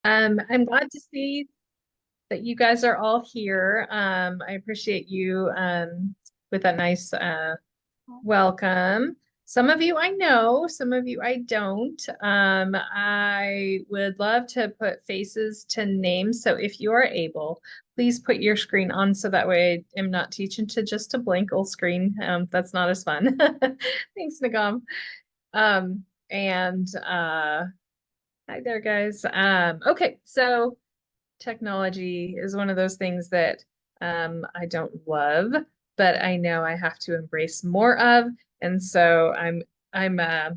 I'm glad to see that you guys are all here. I appreciate you with that nice welcome. Some of you I know, some of you I don't. I would love to put faces to names. So if you are able, please put your screen on so that way I'm not teaching to just a blank old screen. That's not as fun. Thanks, Nagam. And hi there, guys. Okay, so technology is one of those things that I don't love, but I know I have to embrace more of. And so I'm uh,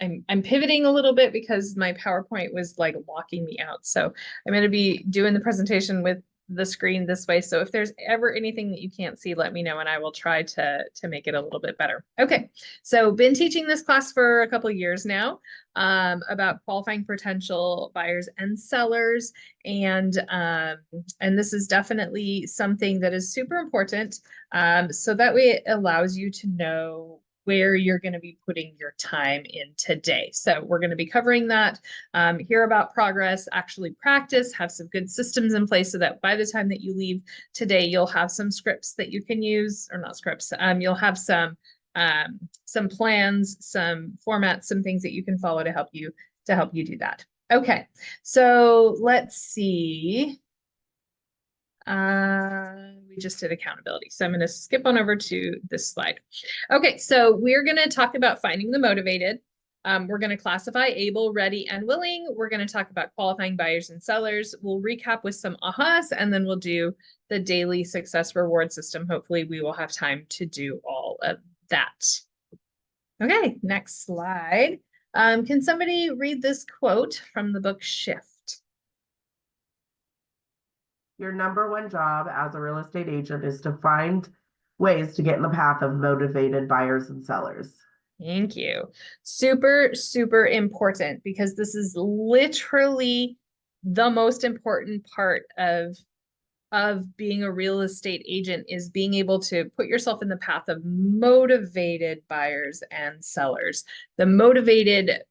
I'm pivoting a little bit because my PowerPoint was like locking me out. So I'm going to be doing the presentation with the screen this way. So if there's ever anything that you can't see, let me know and I will try to make it a little bit better. Okay, so been teaching this class for a couple of years now about qualifying potential buyers and sellers. And this is definitely something that is super important. So that way it allows you to know where you're going to be putting your time in today. So we're going to be covering that, hear about progress, actually practice, have some good systems in place so that by the time that you leave today, you'll have some scripts that you can use, or not scripts, you'll have some plans, some formats, some things that you can follow to help you do that. Okay, so let's see. We just did accountability. So I'm going to skip on over to this slide. Okay, so we're going to talk about finding the motivated. We're going to classify able, ready, and willing. We're going to talk about qualifying buyers and sellers. We'll recap with some ahas, and then we'll do the daily success reward system. Hopefully we will have time to do all of that. Okay, next slide. Can somebody read this quote from the book Shift? Your number one job as a real estate agent is to find ways to get in the path of motivated buyers and sellers. Thank you. Super, super important because this is literally the most important part of being a real estate agent is being able to put yourself in the path of motivated buyers and sellers. The motivated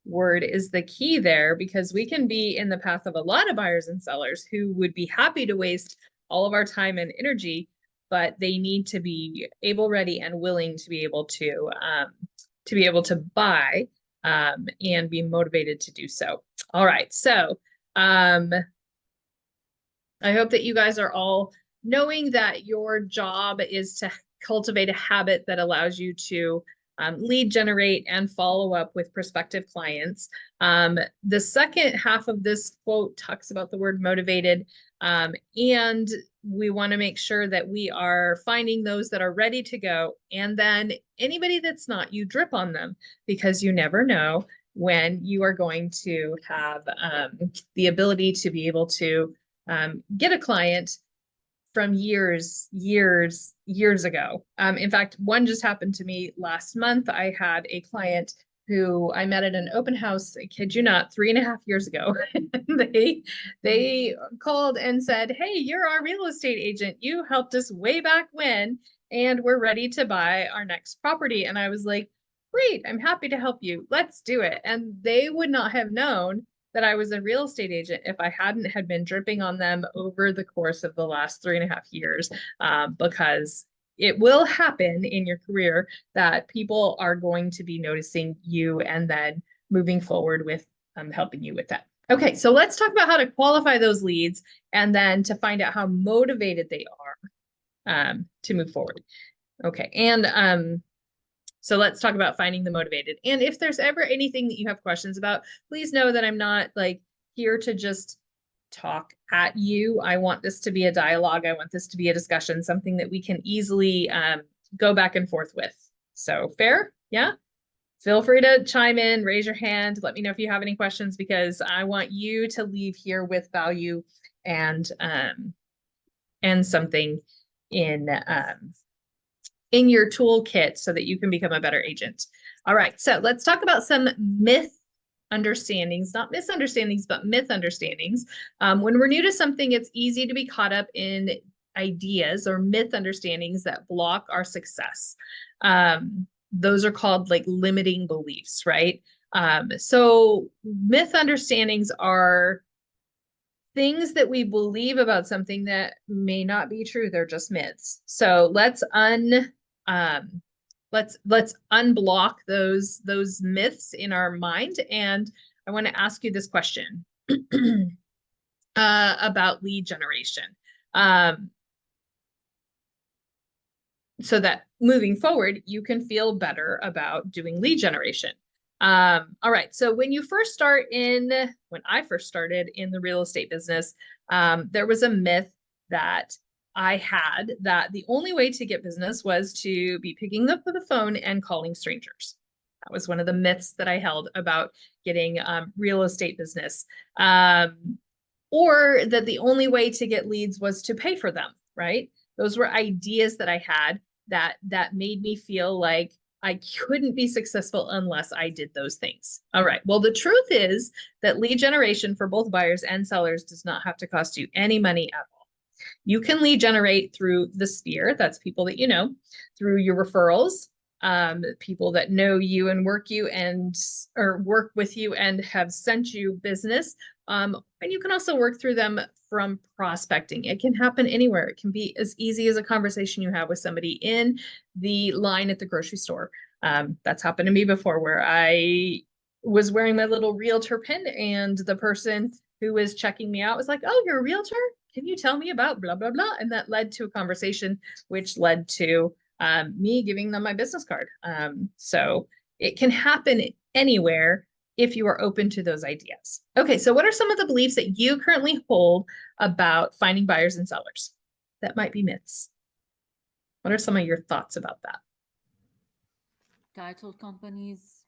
word is the key there because we can be in the path of a lot of buyers and sellers who would be happy to waste all of our time and energy, but they need to be able, ready, and willing to be able to buy and be motivated to do so. All right, so I hope that you guys are all knowing that your job is to cultivate a habit that allows you to lead generate and follow up with prospective clients. The second half of this quote talks about the word motivated, and we want to make sure that we are finding those that are ready to go. And then anybody that's not, you drip on them because you never know when you are going to have the ability to be able to get a client from years ago. In fact, one just happened to me last month. I had a client who I met at an open house, I kid you not, 3.5 years ago. they called and said, "Hey, you're our real estate agent. You helped us way back when, and we're ready to buy our next property." And I was like, "Great, I'm happy to help you. Let's do it." And they would not have known that I was a real estate agent if I hadn't had been dripping on them over the course of the last 3.5 years, because it will happen in your career that people are going to be noticing you and then moving forward with helping you with that. Okay, so let's talk about how to qualify those leads and then to find out how motivated they are to move forward. Okay, and so let's talk about finding the motivated. And if there's ever anything that you have questions about, please know that I'm not like here to just talk at you. I want this to be a dialogue. I want this to be a discussion, something that we can easily go back and forth with. So fair? Yeah? Feel free to chime in, raise your hand, let me know if you have any questions because I want you to leave here with value and something in your toolkit so that you can become a better agent. All right, so let's talk about some myth understandings, not misunderstandings, but myth understandings. When we're new to something, it's easy to be caught up in ideas or myth understandings that block our success. Those are called like limiting beliefs, right? So myth understandings are things that we believe about something that may not be true. They're just myths. So let's unblock those myths in our mind. And I want to ask you this question about lead generation. So that moving forward, you can feel better about doing lead generation. All right. So when I first started in the real estate business, there was a myth that I had that the only way to get business was to be picking up the phone and calling strangers. That was one of the myths that I held about getting real estate business. Or that the only way to get leads was to pay for them, right? Those were ideas that I had that made me feel like I couldn't be successful unless I did those things. All right. Well, the truth is that lead generation for both buyers and sellers does not have to cost you any money at all. You can lead generate through the sphere. That's people that you know, through your referrals, people that know you and work with you and have sent you business. And you can also work through them from prospecting. It can happen anywhere. It can be as easy as a conversation you have with somebody in the line at the grocery store. That's happened to me before, where I was wearing my little realtor pin and the person who was checking me out was like, "Oh, you're a realtor? Can you tell me about blah, blah, blah?" And that led to a conversation, which led to me giving them my business card. So it can happen anywhere if you are open to those ideas. Okay, so what are some of the beliefs that you currently hold about finding buyers and sellers that might be myths? What are some of your thoughts about that? Title companies,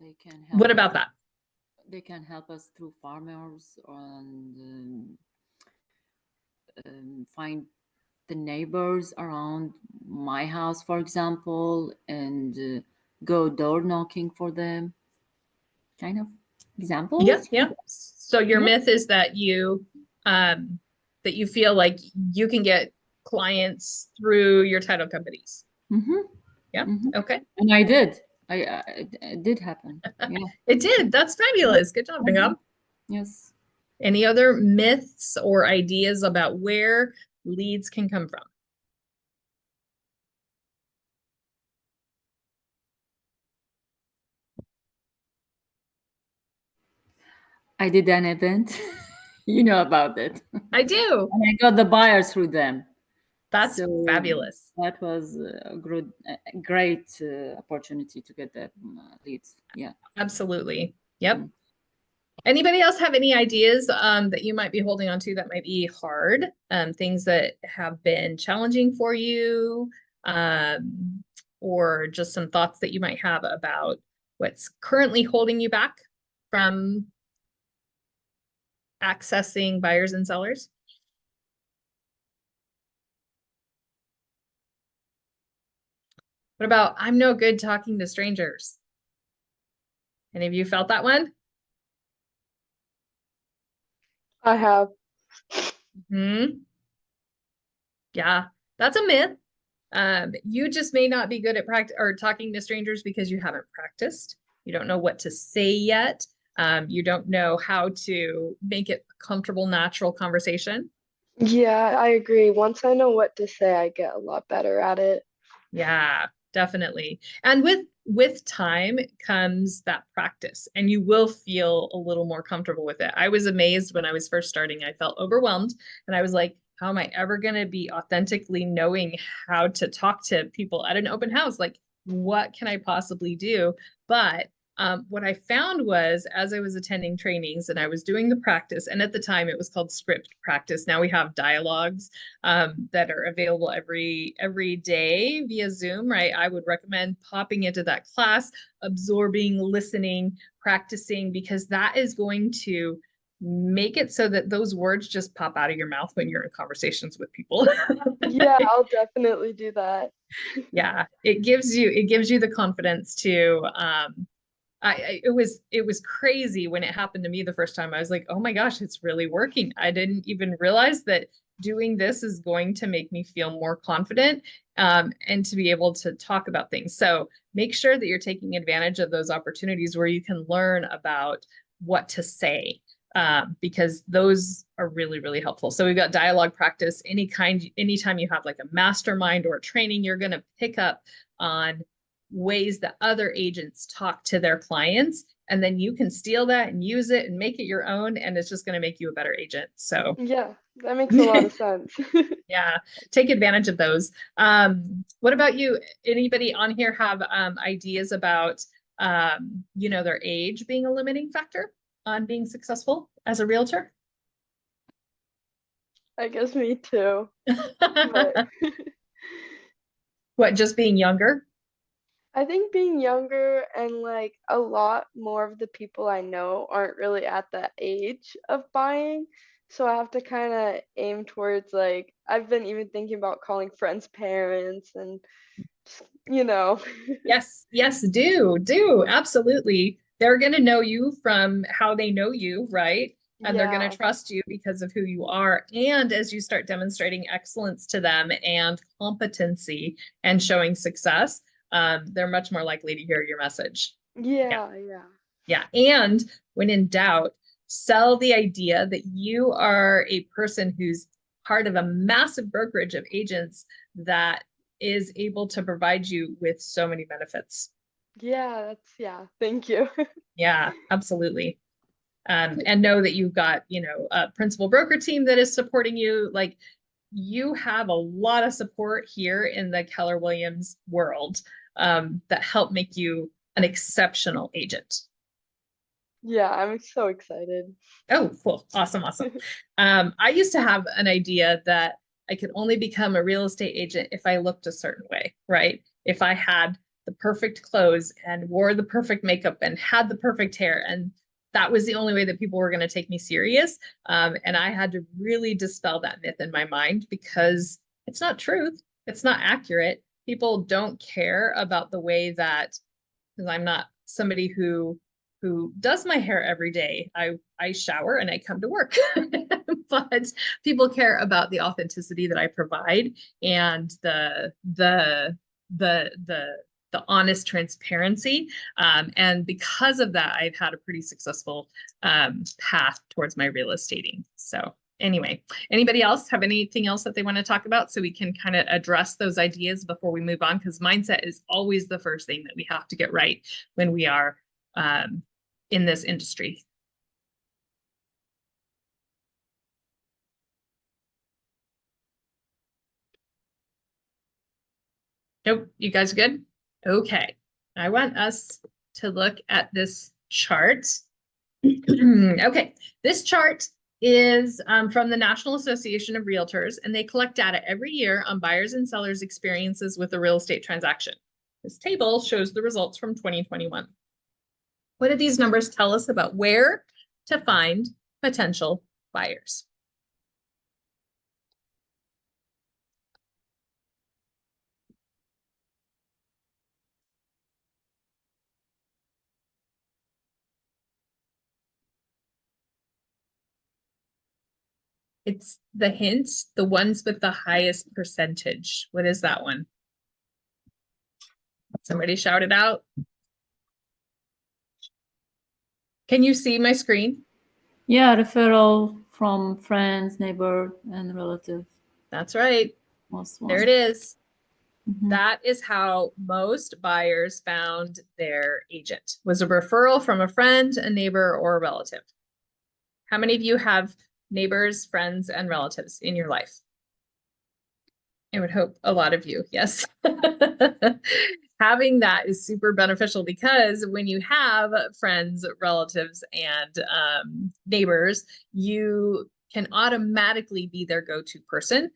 they can help. What about that? They can help us through farmers and find the neighbors around my house, for example, and go door knocking for them. Kind of examples. Yeah. So your myth is that you feel like you can get clients through your title companies. Mm-hmm. Yeah. Mm-hmm. Okay. And I did. It did happen. Yeah. It did. That's fabulous. Good job, Bingam. Yes. Any other myths or ideas about where leads can come from? I did an event. You know about it. I do. And I got the buyers through them. That's fabulous. That was a great opportunity to get the leads. Yeah. Absolutely. Yep. Anybody else have any ideas that you might be holding on to that might be hard? Things that have been challenging for you, or just some thoughts that you might have about what's currently holding you back from accessing buyers and sellers? What about, "I'm no good talking to strangers"? Any of you felt that one? I have. Yeah, that's a myth. You just may not be good at talking to strangers because you haven't practiced. You don't know what to say yet. You don't know how to make it a comfortable, natural conversation. Yeah, I agree. Once I know what to say, I get a lot better at it. Yeah, definitely. And with time comes that practice, and you will feel a little more comfortable with it. I was amazed when I was first starting. I felt overwhelmed, and I was like, how am I ever going to be authentically knowing how to talk to people at an open house? Like, what can I possibly do? But what I found was, as I was attending trainings and I was doing the practice, and at the time it was called script practice. Now we have dialogues that are available every day via Zoom, right? I would recommend popping into that class, absorbing, listening, practicing, because that is going to make it so that those words just pop out of your mouth when you're in conversations with people. Yeah, I'll definitely do that. Yeah, it gives you the confidence to it was crazy when it happened to me the first time. I was like, oh my gosh, it's really working. I didn't even realize that doing this is going to make me feel more confident and to be able to talk about things. So make sure that you're taking advantage of those opportunities where you can learn about what to say. because those are really, really helpful. So we've got dialogue practice, anytime you have like a mastermind or a training, you're going to pick up on ways that other agents talk to their clients, and then you can steal that and use it and make it your own, and it's just going to make you a better agent. So Yeah, that makes a lot of sense. yeah, take advantage of those. What about you? Anybody on here have ideas about their age being a limiting factor on being successful as a realtor? I guess me too. But What, just being younger? I think being younger and like a lot more of the people I know aren't really at that age of buying. So I have to kind of aim towards like I've been even thinking about calling friends' parents and just, you know. Yes, yes, do absolutely. They're going to know you from how they know you, right? And they're going Yeah. to trust you because of who you are. And as you start demonstrating excellence to them and competency and showing success, they're much more likely to hear your message. Yeah. Yeah, yeah. Yeah. And when in doubt, sell the idea that you are a person who's part of a massive brokerage of agents that is able to provide you with so many benefits. Yeah, thank you. Yeah, absolutely. And know that you've got, a principal broker team that is supporting you. Like, you have a lot of support here in the Keller Williams world that help make you an exceptional agent. Yeah, I'm so excited. Oh, cool. Awesome. Awesome. I used to have an idea that I could only become a real estate agent if I looked a certain way, right? If I had the perfect clothes and wore the perfect makeup and had the perfect hair, and that was the only way that people were going to take me serious. And I had to really dispel that myth in my mind because it's not truth. It's not accurate. People don't care about the way that, because I'm not somebody who does my hair every day. I shower and I come to work. But people care about the authenticity that I provide and the honest transparency. And because of that, I've had a pretty successful path towards my real estating. So anyway, anybody else have anything else that they want to talk about so we can kind of address those ideas before we move on? Because mindset is always the first thing that we have to get right when we are in this industry. Nope, you guys good? Okay, I want us to look at this chart. Okay, this chart is from the National Association of Realtors, and they collect data every year on buyers and sellers' experiences with a real estate transaction. This table shows the results from 2021. What do these numbers tell us about where to find potential buyers? It's the hint, the ones with the highest percentage. What is that one? Somebody shout it out. Can you see my screen? Yeah, referral from friends, neighbor, and relative. That's right. Most There one. it is. Mhm. That is how most buyers found their agent, was a referral from a friend, a neighbor, or a relative. How many of you have neighbors, friends, and relatives in your life? I would hope a lot of you, yes. Having that is super beneficial because when you have friends, relatives, and neighbors, you can automatically be their go-to person.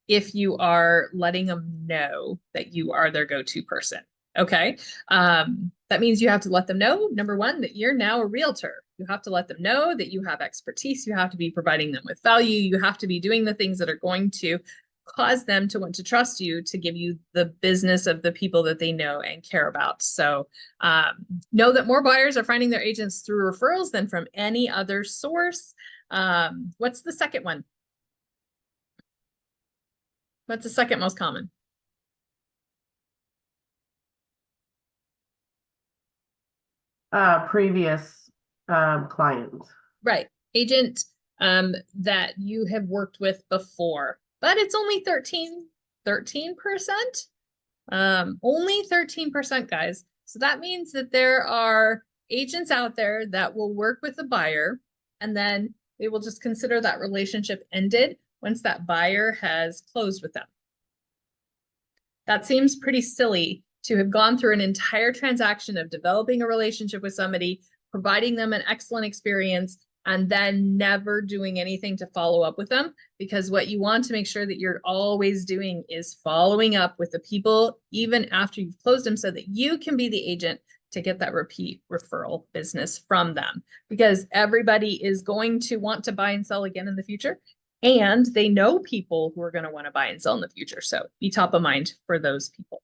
If you are letting them know that you are their go-to person. Okay. That means you have to let them know, number one, that you're now a realtor. You have to let them know that you have expertise. You have to be providing them with value. You have to be doing the things that are going to cause them to want to trust you to give you the business of the people that they know and care about. So know that more buyers are finding their agents through referrals than from any other source. What's the second one? What's the second most common? Previous Client. Right, agent that you have worked with before, but it's only 13%. Only 13%, guys. So that means that there are agents out there that will work with the buyer, and then they will just consider that relationship ended once that buyer has closed with them. That seems pretty silly to have gone through an entire transaction of developing a relationship with somebody, providing them an excellent experience, and then never doing anything to follow up with them. Because what you want to make sure that you're always doing is following up with the people even after you've closed them, so that you can be the agent to get that repeat referral business from them. Because everybody is going to want to buy and sell again in the future, and they know people who are going to want to buy and sell in the future. So be top of mind for those people.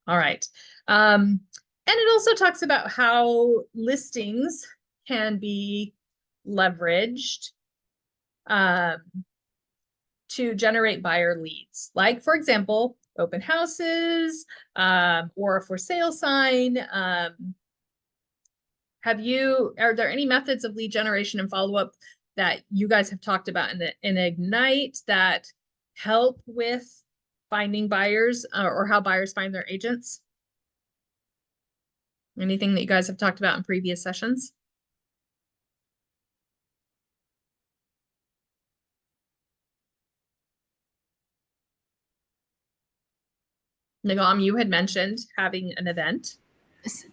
All right. And it also talks about how listings can be leveraged to generate buyer leads. Like, for example, open houses or a for sale sign. Are there any methods of lead generation and follow-up that you guys have talked about in Ignite that help with finding buyers or how buyers find their agents? Anything that you guys have talked about in previous sessions? Nigam, you had mentioned having an event.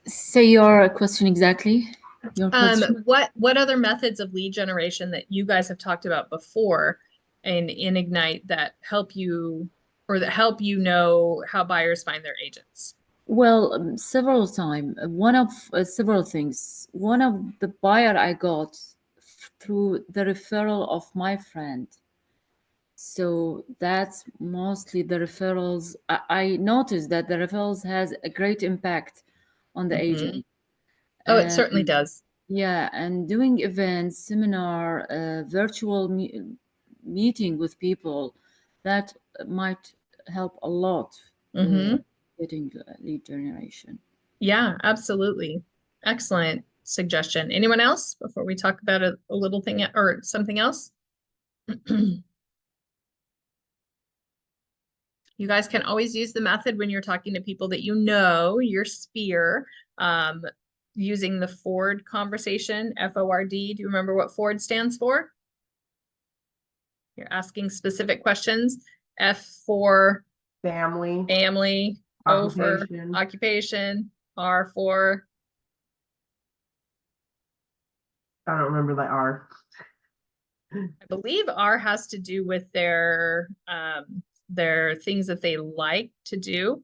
Say your question exactly. Your question. What other methods of lead generation that you guys have talked about before in Ignite that help you, or that help you know how buyers find their agents? Well, several times. One of several things. One of the buyer I got through the referral of my friend. So that's mostly the referrals. I noticed that the referrals has a great impact on the agent. Oh, it certainly does. Yeah, and doing events, seminar, virtual meeting with people, that might help a lot getting lead generation. Yeah, absolutely. Excellent suggestion. Anyone else before we talk about a little thing or something else? You guys can always use the method when you're talking to people that you know, your sphere, using the Ford conversation, F-O-R-D. Do you remember what Ford stands for? You're asking specific questions. F for family, O for occupation, R for, I don't remember the R. I believe R has to do with their things that they like to do.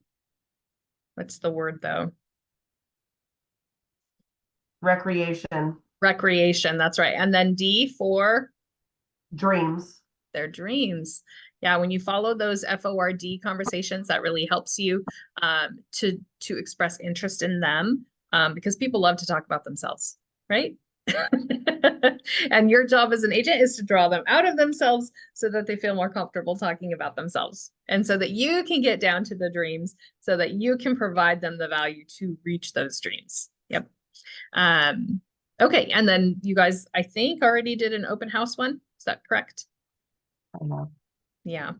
What's the word though? Recreation. Recreation, that's right. And then D for dreams. Their dreams. Yeah, when you follow those FORD conversations, that really helps you to express interest in them, because people love to talk about themselves, right? And your job as an agent is to draw them out of themselves so that they feel more comfortable talking about themselves, and so that you can get down to the dreams so that you can provide them the value to reach those dreams. Yep. Okay, and then you guys, I think, already did an open house one. Is that correct? I know. Yeah.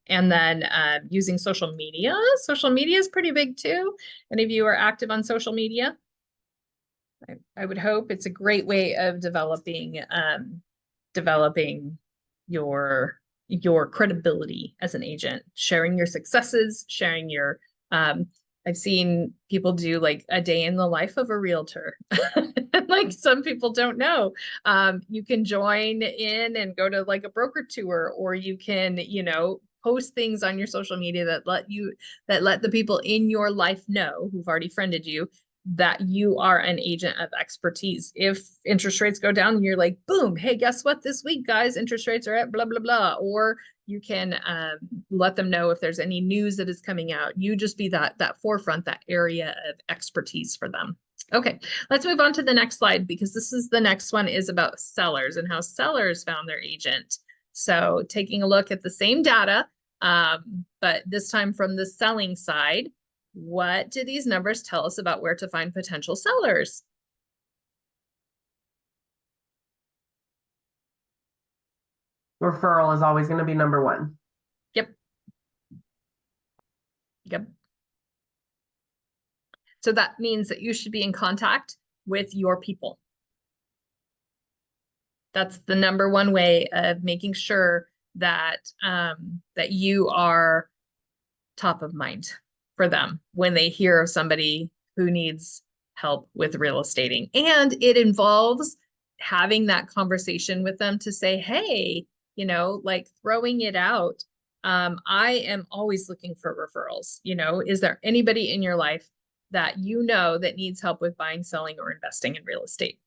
And then using social media. Social media is pretty big too. Any of you are active on social media? I would hope it's a great way of developing your credibility as an agent, sharing your successes, sharing your I've seen people do like a day in the life of a realtor. Like some people don't know. You can join in and go to like a broker tour, or you can, post things on your social media that let the people in your life know who've already friended you that you are an agent of expertise. If interest rates go down, you're like, boom, hey, guess what? This week, guys, interest rates are at blah, blah, blah. Or you can let them know if there's any news that is coming out. You just be that forefront, that area of expertise for them. Okay, let's move on to the next slide, because the next one is about sellers and how sellers found their agent. So taking a look at the same data, but this time from the selling side. What do these numbers tell us about where to find potential sellers? referral is always going to be number one. Yep. Yep. So that means that you should be in contact with your people. That's the number one way of making sure that that you are top of mind for them when they hear of somebody who needs help with real estating. And it involves having that conversation with them to say, hey, you know, like throwing it out. I am always looking for referrals. You know, is there anybody in your life that you know that needs help with buying, selling, or investing in real estate?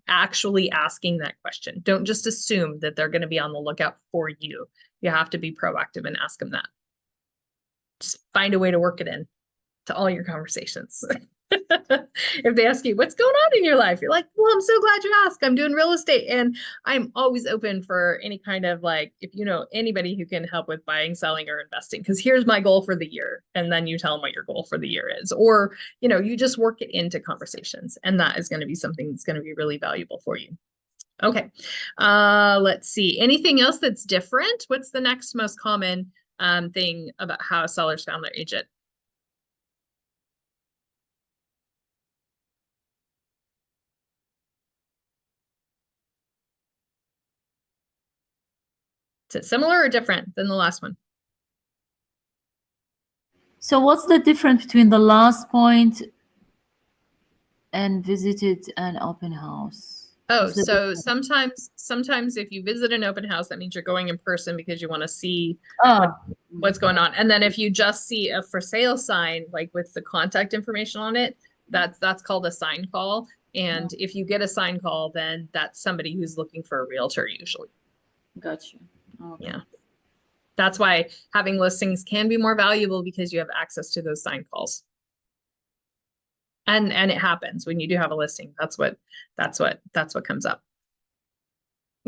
Actually asking that question. Don't just assume that they're going to be on the lookout for you. You have to be proactive and ask them that. Just find a way to work it in to all your conversations. If they ask you, what's going on in your life? You're like, well, I'm so glad you asked. I'm doing real estate and I'm always open for any kind of like, if you know anybody who can help with buying, selling, or investing, because here's my goal for the year. And then you tell them what your goal for the year is, or, you know, you just work it into conversations, and that is going to be something that's going to be really valuable for you. Okay. Let's see. Anything else that's different? What's the next most common thing about how sellers found their agent? Is it similar or different than the last one? So what's the difference between the last point and visited an open house? Oh, What's the so difference? sometimes if you visit an open house, that means you're going in person because you want to see Oh, what's going on. And then if you just see a for sale sign, like with the contact information on it, that's called a sign call. And if you get a sign call, then that's somebody who's looking for a realtor usually. got you. Okay. Yeah. That's why having listings can be more valuable, because you have access to those sign calls. And it happens when you do have a listing. That's what comes up.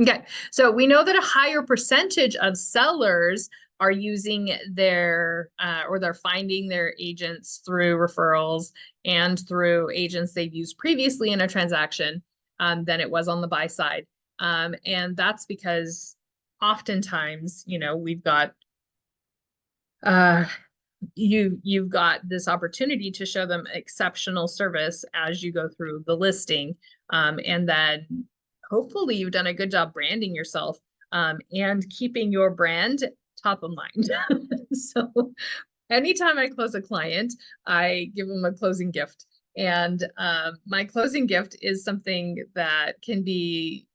Okay, so we know that a higher percentage of sellers are using their or they're finding their agents through referrals and through agents they've used previously in a transaction than it was on the buy side. And that's because oftentimes, you know, we've got you've got this opportunity to show them exceptional service as you go through the listing. And then hopefully you've done a good job branding yourself and keeping your brand top of mind. So anytime I close a client, I give them a closing gift. And my closing gift is something that can be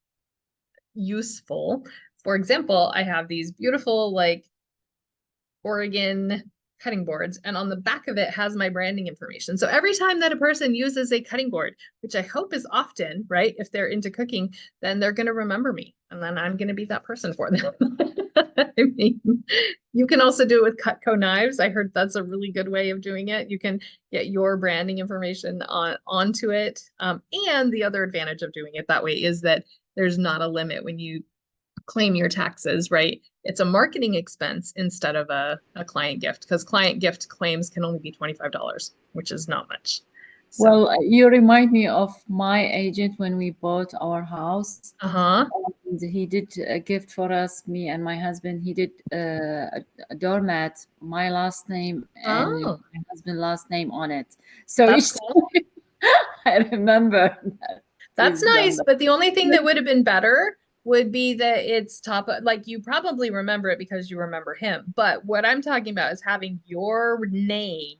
useful. For example, I have these beautiful like Oregon cutting boards, and on the back of it has my branding information. So every time that a person uses a cutting board, which I hope is often, right? If they're into cooking, then they're going to remember me, and then I'm going to be that person for them. I mean, you can also do it with Cutco knives. I heard that's a really good way of doing it. You can get your branding information onto it. And the other advantage of doing it that way is that there's not a limit when you claim your taxes, right? It's a marketing expense instead of a client gift, because client gift claims can only be $25, which is not much. So. Well, you remind me of my agent when we bought our house. Uh-huh. And he did a gift for us, me and my husband. He did a doormat, my last name and my husband's last name on it. So that's cool. I remember that. That's nice, but the only thing that would have been better would be that it's top, like you probably remember it because you remember him. But what I'm talking about is having your name,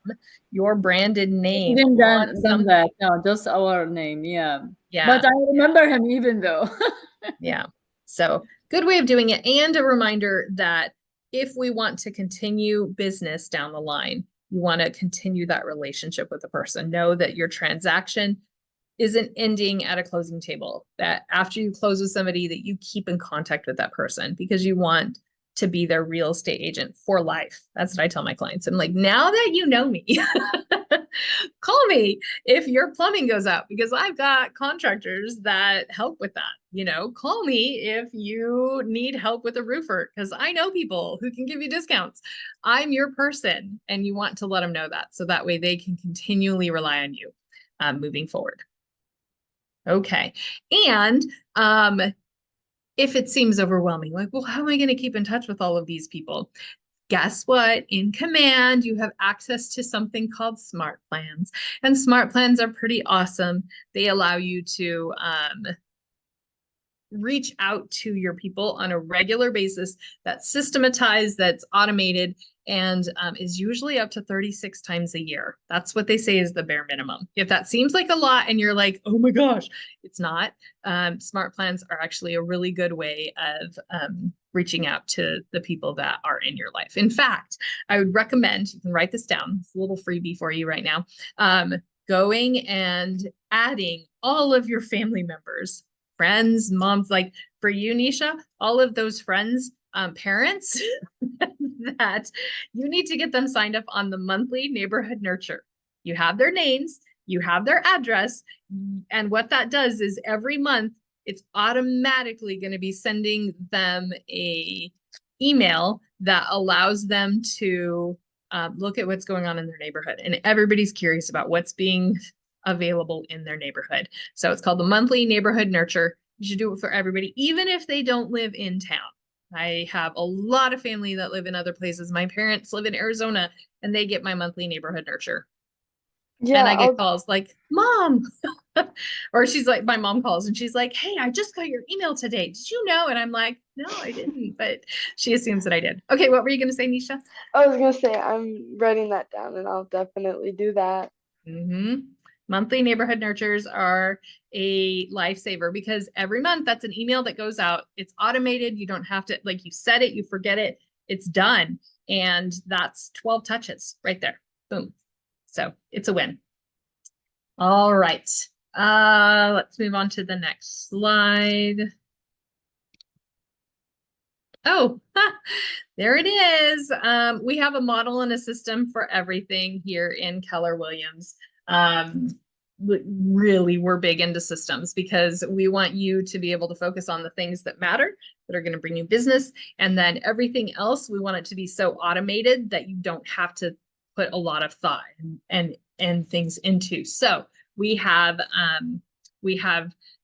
your branded name. He didn't done that. No, just our name. Yeah. Yeah. But I remember him even though. Yeah. So good way of doing it. And a reminder that if we want to continue business down the line, you want to continue that relationship with the person. Know that your transaction isn't ending at a closing table, that after you close with somebody that you keep in contact with that person, because you want to be their real estate agent for life. That's what I tell my clients. I'm like, now that you know me, call me if your plumbing goes out, because I've got contractors that help with that. You know, call me if you need help with a roofer, because I know people who can give you discounts. I'm your person, and you want to let them know that, so that way they can continually rely on you moving forward. Okay. And if it seems overwhelming, like, well, how am I going to keep in touch with all of these people? Guess what? In Command, you have access to something called Smart Plans. And Smart Plans are pretty awesome. They allow you to reach out to your people on a regular basis. That's systematized, that's automated, and is usually up to 36 times a year. That's what they say is the bare minimum. If that seems like a lot and you're like, oh my gosh, it's not. Smart Plans are actually a really good way of reaching out to the people that are in your life. In fact, I would recommend, you can write this down, it's a little freebie for you right now, going and adding all of your family members, friends, moms, like for you, Nisha, all of those friends, parents, that you need to get them signed up on the monthly neighborhood nurture. You have their names, you have their address, and what that does is every month it's automatically going to be sending them a email that allows them to look at what's going on in their neighborhood. And everybody's curious about what's being available in their neighborhood. So it's called the monthly neighborhood nurture. You should do it for everybody, even if they don't live in town. I have a lot of family that live in other places. My parents live in Arizona and they get my monthly neighborhood nurture. Yeah, And I get I'll calls like, Mom, or she's like, my mom calls and she's like, hey, I just got your email today. Did you know? And I'm like, no, I didn't, but she assumes that I did. Okay, what were you going to say, Nisha? I was gonna say I'm writing that down and I'll definitely do that. Monthly neighborhood nurtures are a lifesaver because every month that's an email that goes out. It's automated. You don't have to, like, you set it, you forget it, it's done. And that's 12 touches right there. Boom. So it's a win. All right. Let's move on to the next slide. Oh, there it is. We have a model and a system for everything here in Keller Williams. Really, we're big into systems because we want you to be able to focus on the things that matter, that are going to bring you business. And then everything else, we want it to be so automated that you don't have to put a lot of thought and things into. So we have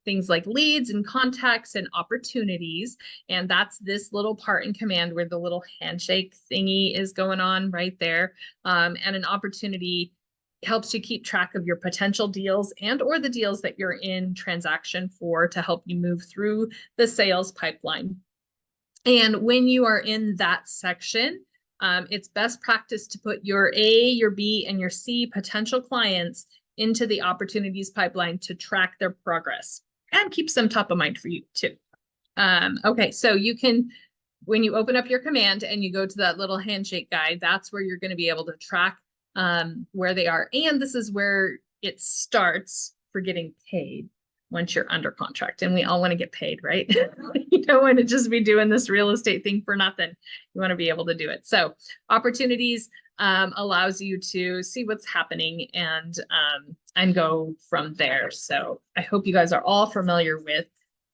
things like leads and contacts and opportunities. And that's this little part in Command where the little handshake thingy is going on right there. And an opportunity helps you keep track of your potential deals and or the deals that you're in transaction for to help you move through the sales pipeline. And when you are in that section, it's best practice to put your A, your B, and your C potential clients into the opportunities pipeline to track their progress and keeps them top of mind for you too. Okay, so you can, when you open up your Command and you go to that little handshake guide, that's where you're going to be able to track where they are. And this is where it starts for getting paid once you're under contract. And we all want to get paid, right? You don't want to just be doing this real estate thing for nothing. You want to be able to do it. So opportunities allows you to see what's happening and go from there. So I hope you guys are all familiar with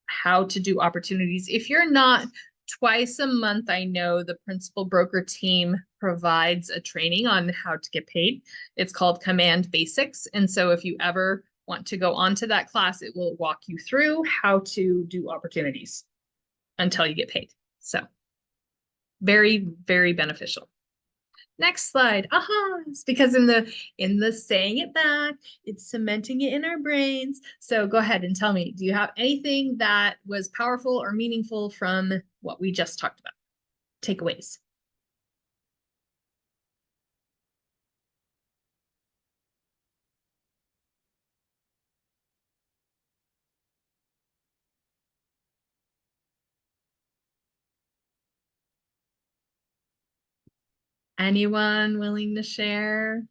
how to do opportunities. If you're not, twice a month, I know the principal broker team provides a training on how to get paid. It's called Command Basics. And so if you ever want to go on to that class, it will walk you through how to do opportunities until you get paid. So very, very beneficial. Next slide. Aha, it's because in the saying it back, it's cementing it in our brains. So go ahead and tell me, do you have anything that was powerful or meaningful from what we just talked about? Takeaways. Anyone willing to share?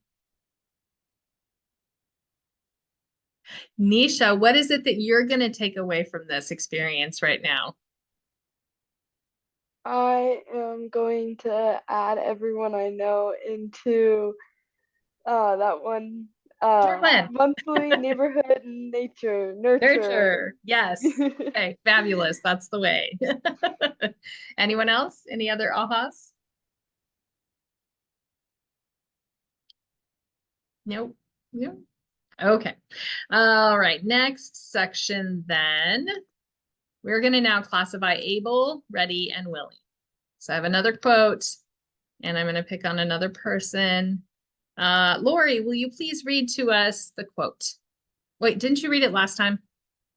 Nisha, what is it that you're going to take away from this experience right now? I am going to add everyone I know into that one Short plan. monthly neighborhood nurture. Nurture. Yes. Okay, fabulous. That's the way. Anyone else? Any other ahas? Nope. Nope. Okay. All right. Next section then. We're going to now classify able, ready, and willing. So I have another quote, and I'm going to pick on another person. Lori, will you please read to us the quote? Wait, didn't you read it last time?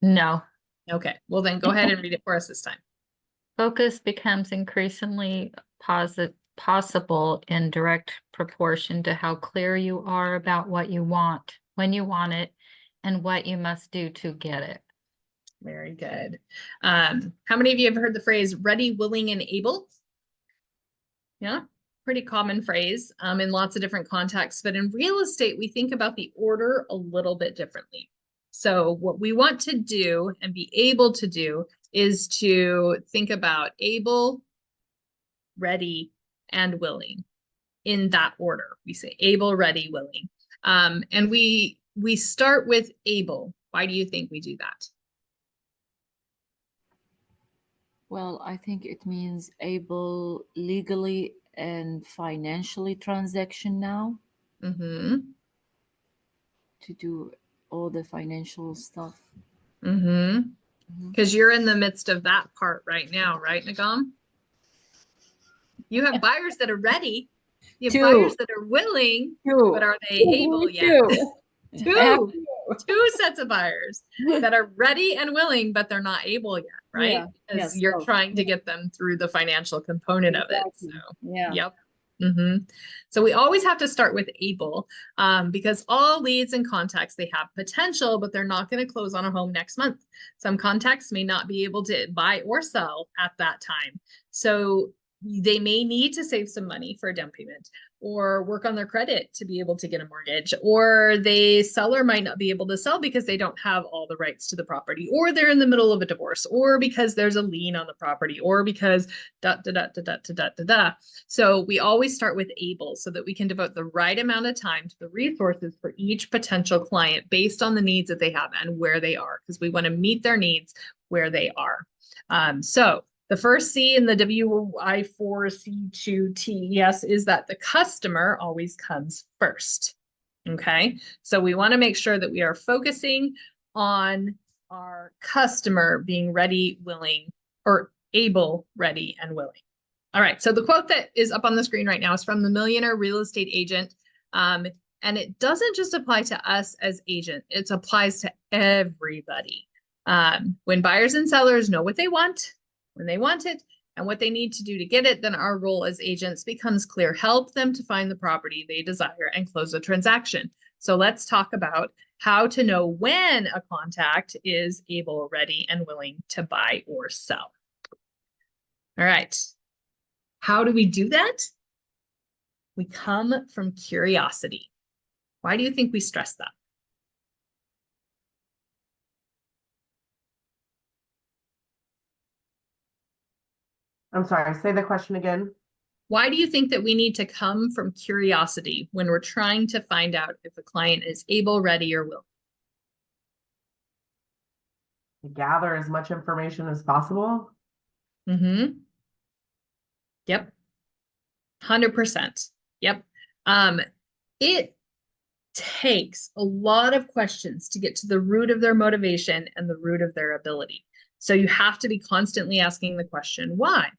No. Okay, well then go ahead and read it for us this time. Focus becomes increasingly possible in direct proportion to how clear you are about what you want, when you want it, and what you must do to get it. Very good. How many of you have heard the phrase ready, willing, and able? Yeah, pretty common phrase in lots of different contexts, but in real estate, we think about the order a little bit differently. So what we want to do and be able to do is to think about able, ready, and willing in that order. We say able, ready, willing. And we start with able. Why do you think we do that? Well, I think it means able legally and financially transaction now Mm-hmm. to do all the financial stuff. Mm-hmm. Mhm. Because you're in the midst of that part right now, right, Nagam? You have buyers that are ready. You have Two. buyers that are willing, but are they able yet? Two sets of buyers that are ready and willing, but they're not able yet, right? Yeah, Because yes, you're so, trying to get them through the financial component of it. Exactly. So, Yeah. yep. So we always have to start with able, because all leads and contacts, they have potential, but they're not going to close on a home next month. Some contacts may not be able to buy or sell at that time. So they may need to save some money for a down payment or work on their credit to be able to get a mortgage, or the seller might not be able to sell because they don't have all the rights to the property, or they're in the middle of a divorce, or because there's a lien on the property, or because da da da da da da da da. So we always start with able so that we can devote the right amount of time to the resources for each potential client based on the needs that they have and where they are, because we want to meet their needs where they are. So the first C in the WI4C2TES is that the customer always comes first. Okay, so we want to make sure that we are focusing on our customer being ready, willing, or able, ready, and willing. All right, so the quote that is up on the screen right now is from the Millionaire Real Estate Agent. And it doesn't just apply to us as agent, it applies to everybody. When buyers and sellers know what they want, when they want it, and what they need to do to get it, then our role as agents becomes clear. Help them to find the property they desire and close a transaction. So let's talk about how to know when a contact is able, ready, and willing to buy or sell. All right. How do we do that? We come from curiosity. Why do you think we stress that? I'm sorry, say the question again. Why do you think that we need to come from curiosity when we're trying to find out if a client is able, ready, or willing? Gather as much information as possible. Mm-hmm. Yep. 100%. Yep. It takes a lot of questions to get to the root of their motivation and the root of their ability. So you have to be constantly asking the question, why?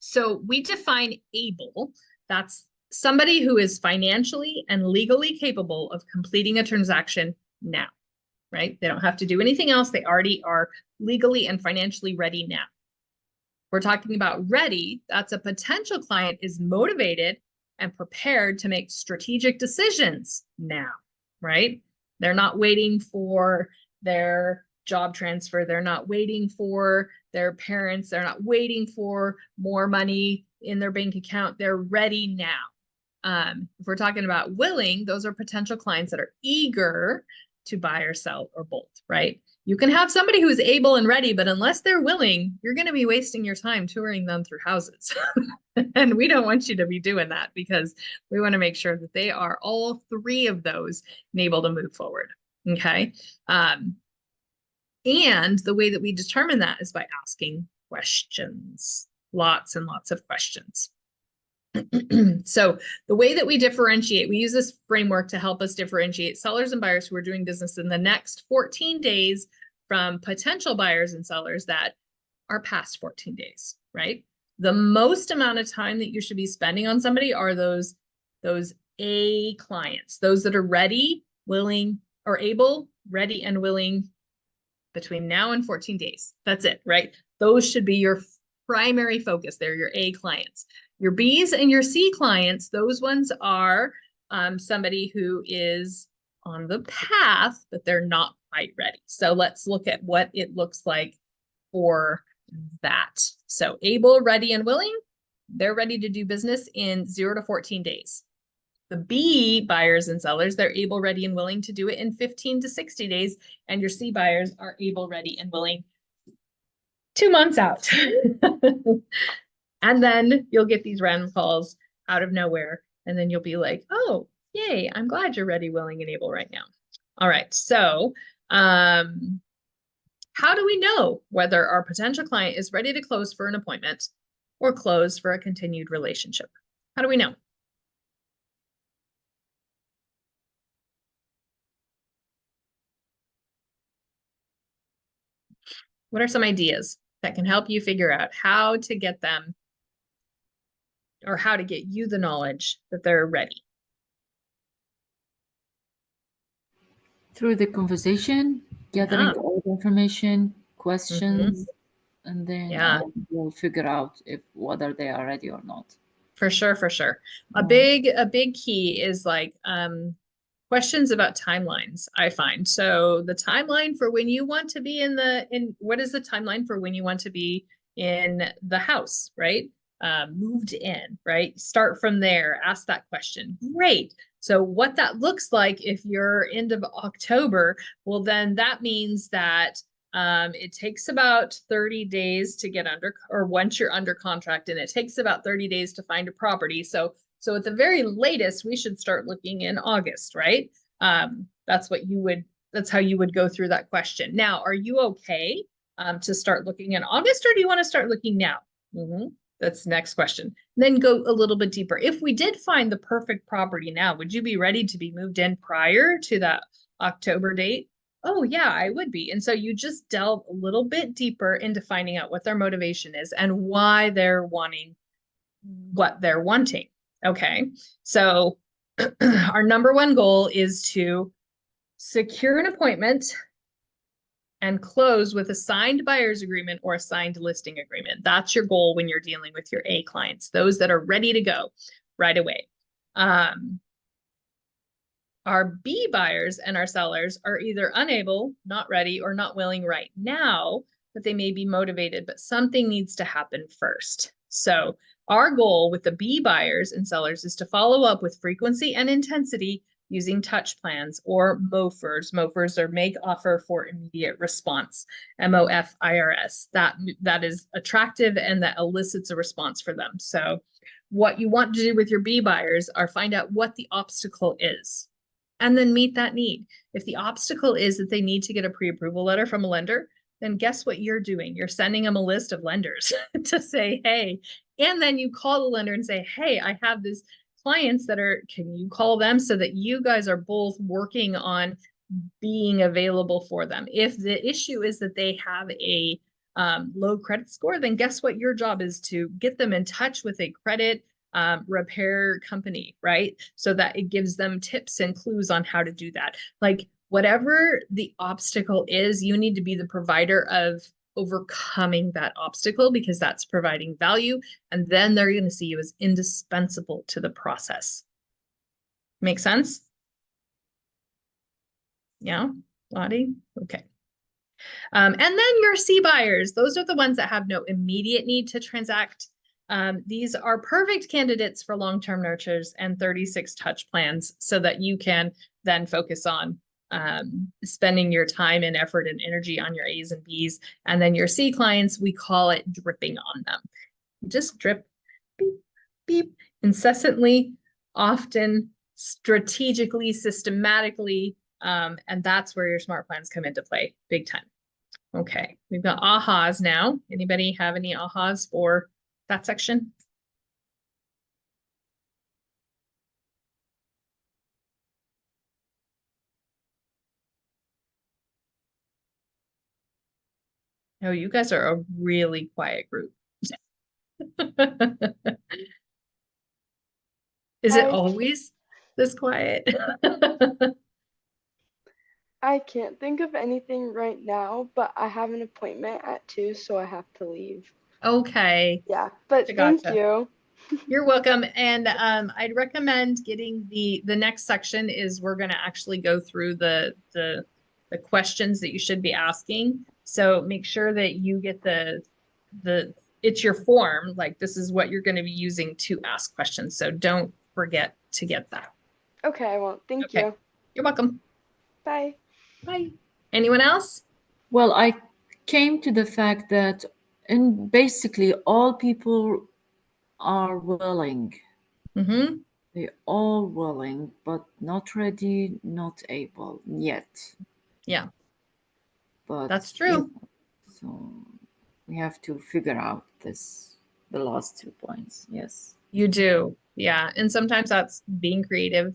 So we define able, that's somebody who is financially and legally capable of completing a transaction now, right? They don't have to do anything else. They already are legally and financially ready now. We're talking about ready, that's a potential client is motivated and prepared to make strategic decisions now, right? They're not waiting for their job transfer. They're not waiting for their parents. They're not waiting for more money in their bank account. They're ready now. If we're talking about willing, those are potential clients that are eager to buy or sell or both, right? You can have somebody who's able and ready, but unless they're willing, you're going to be wasting your time touring them through houses. And we don't want you to be doing that because we want to make sure that they are all three of those and able to move forward. Okay. And the way that we determine that is by asking questions, lots and lots of questions. So the way that we differentiate, we use this framework to help us differentiate sellers and buyers who are doing business in the next 14 days from potential buyers and sellers that are past 14 days, right? The most amount of time that you should be spending on somebody are those A clients, those that are ready, willing, or able, ready and willing between now and 14 days. That's it, right? Those should be your primary focus. They're your A clients. Your Bs and your C clients, those ones are somebody who is on the path, but they're not quite ready. So let's look at what it looks like for that. So able, ready, and willing, they're ready to do business in 0 to 14 days. The B buyers and sellers, they're able, ready, and willing to do it in 15 to 60 days. And your C buyers are able, ready, and willing 2 months out. And then you'll get these random calls out of nowhere. And then you'll be like, oh, yay, I'm glad you're ready, willing, and able right now. All right. So, how do we know whether our potential client is ready to close for an appointment or close for a continued relationship? How do we know? What are some ideas that can help you figure out how to get them or how to get you the knowledge that they're ready? Through the conversation, gathering Yeah. all the information, questions, and then Yeah. we'll figure out if whether they are ready or not. For sure, for sure. A Yeah. big key is like questions about timelines, I find. So the timeline for when you want to be what is the timeline for when you want to be in the house, right? Moved in, right? Start from there, ask that question. Great. So what that looks like if you're end of October, well, then that means that it takes about 30 days to get or once you're under contract, and it takes about 30 days to find a property. So at the very latest, we should start looking in August, right? That's how you would go through that question. Now, are you okay to start looking in August, or do you want to start looking now? That's the next question. Then go a little bit deeper. If we did find the perfect property now, would you be ready to be moved in prior to that October date? Oh yeah, I would be. And so you just delve a little bit deeper into finding out what their motivation is and why they're wanting what they're wanting. Okay. So our number one goal is to secure an appointment and close with a signed buyer's agreement or a signed listing agreement. That's your goal when you're dealing with your A clients, those that are ready to go right away. Our B buyers and our sellers are either unable, not ready, or not willing right now, but they may be motivated, but something needs to happen first. So our goal with the B buyers and sellers is to follow up with frequency and intensity using touch plans or MOFRs. MOFRs are make offer for immediate response, MOFIRS. That is attractive and that elicits a response for them. So what you want to do with your B buyers are find out what the obstacle is and then meet that need. If the obstacle is that they need to get a pre-approval letter from a lender, then guess what you're doing? You're sending them a list of lenders to say, hey, and then you call the lender and say, hey, I have these clients can you call them so that you guys are both working on being available for them? If the issue is that they have a low credit score, then guess what your job is to get them in touch with a credit repair company, right? So that it gives them tips and clues on how to do that. Like whatever the obstacle is, you need to be the provider of overcoming that obstacle because that's providing value. And then they're going to see you as indispensable to the process. Make sense? Yeah, Lottie? Okay. And then your C buyers, those are the ones that have no immediate need to transact. These are perfect candidates for long-term nurtures and 36 touch plans so that you can then focus on spending your time and effort and energy on your A's and B's. And then your C clients, we call it dripping on them. Just drip, beep, beep, incessantly, often, strategically, systematically, and that's where your smart plans come into play big time. Okay, we've got ahas now. Anybody have any ahas for that section? Oh, you guys are a really quiet group. Is it I always this quiet? I can't think of anything right now, but I have an appointment at 2, so I have to leave. Okay, Yeah, but thank gotcha. you. You're welcome. And I'd recommend getting the next section is we're going to actually go through the questions that you should be asking. So make sure that you get the it's your form, like this is what you're going to be using to ask questions. So don't forget to get that. Okay, I won't. Thank Okay. you. You're welcome. Bye. Bye. Anyone else? Well, I came to the fact that in basically all people are willing. Mm-hmm. They're all willing, but not ready, not able yet. Yeah, But that's you true. know, so we have to figure out the last 2 points. Yes. You do. Yeah. And sometimes that's being creative.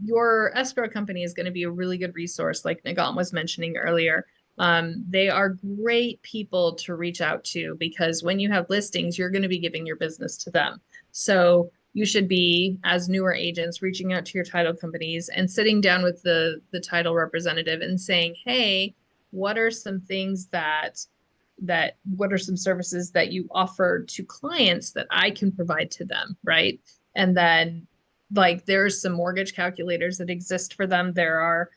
Your escrow company is going to be a really good resource, like Nagant was mentioning earlier. They are great people to reach out to because when you have listings, you're going to be giving your business to them. So you should be, as newer agents, reaching out to your title companies and sitting down with the title representative and saying, hey, what are some things that what are some services that you offer to clients that I can provide to them, right? And then like there's some mortgage calculators that exist for them. There are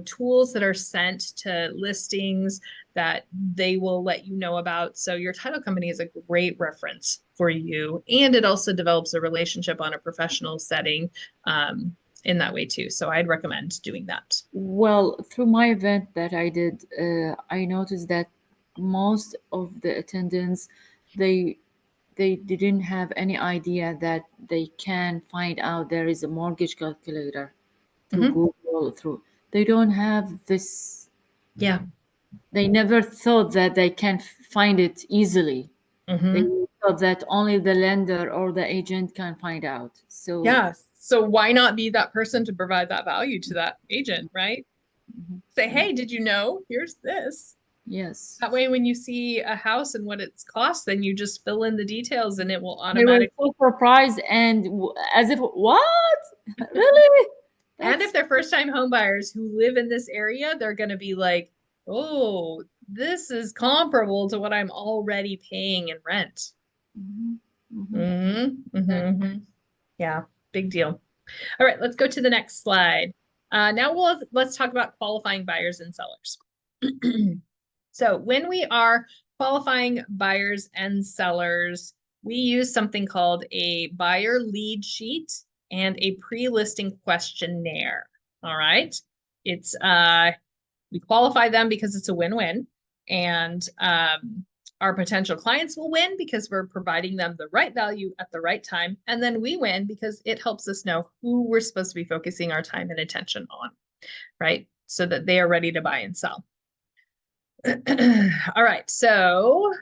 tools that are sent to listings that they will let you know about. So your title company is a great reference for you. And it also develops a relationship on a professional setting in that way too. So I'd recommend doing that. Well, through my event that I did, I noticed that most of the attendants, they they didn't have any idea that they can find out there is a mortgage calculator through Mhm. Google, through they don't have this, Yeah. they never thought that they can find it easily. They Mhm. thought that only the lender or the agent can find out. So Yeah. So why not be that person to provide that value to that agent, right? mhm, Say, yeah, hey, did you know? Here's this. yes. That way, when you see a house and what it's cost, then you just fill in the details and it will They were automatically. so surprised and as if, what? Really? And if That's they're first time home buyers who live in this area, they're going to be like, oh, this is comparable to what I'm already paying in rent. mhm, mhm. Mm-hmm. Mm-hmm. Yeah, big deal. All right, let's go to the next slide. Now let's talk about qualifying buyers and sellers. So when we are qualifying buyers and sellers, we use something called a buyer lead sheet and a pre-listing questionnaire. All right. It's we qualify them because it's a win-win, and our potential clients will win because we're providing them the right value at the right time, and then we win because it helps us know who we're supposed to be focusing our time and attention on, right? So that they are ready to buy and sell. All right, so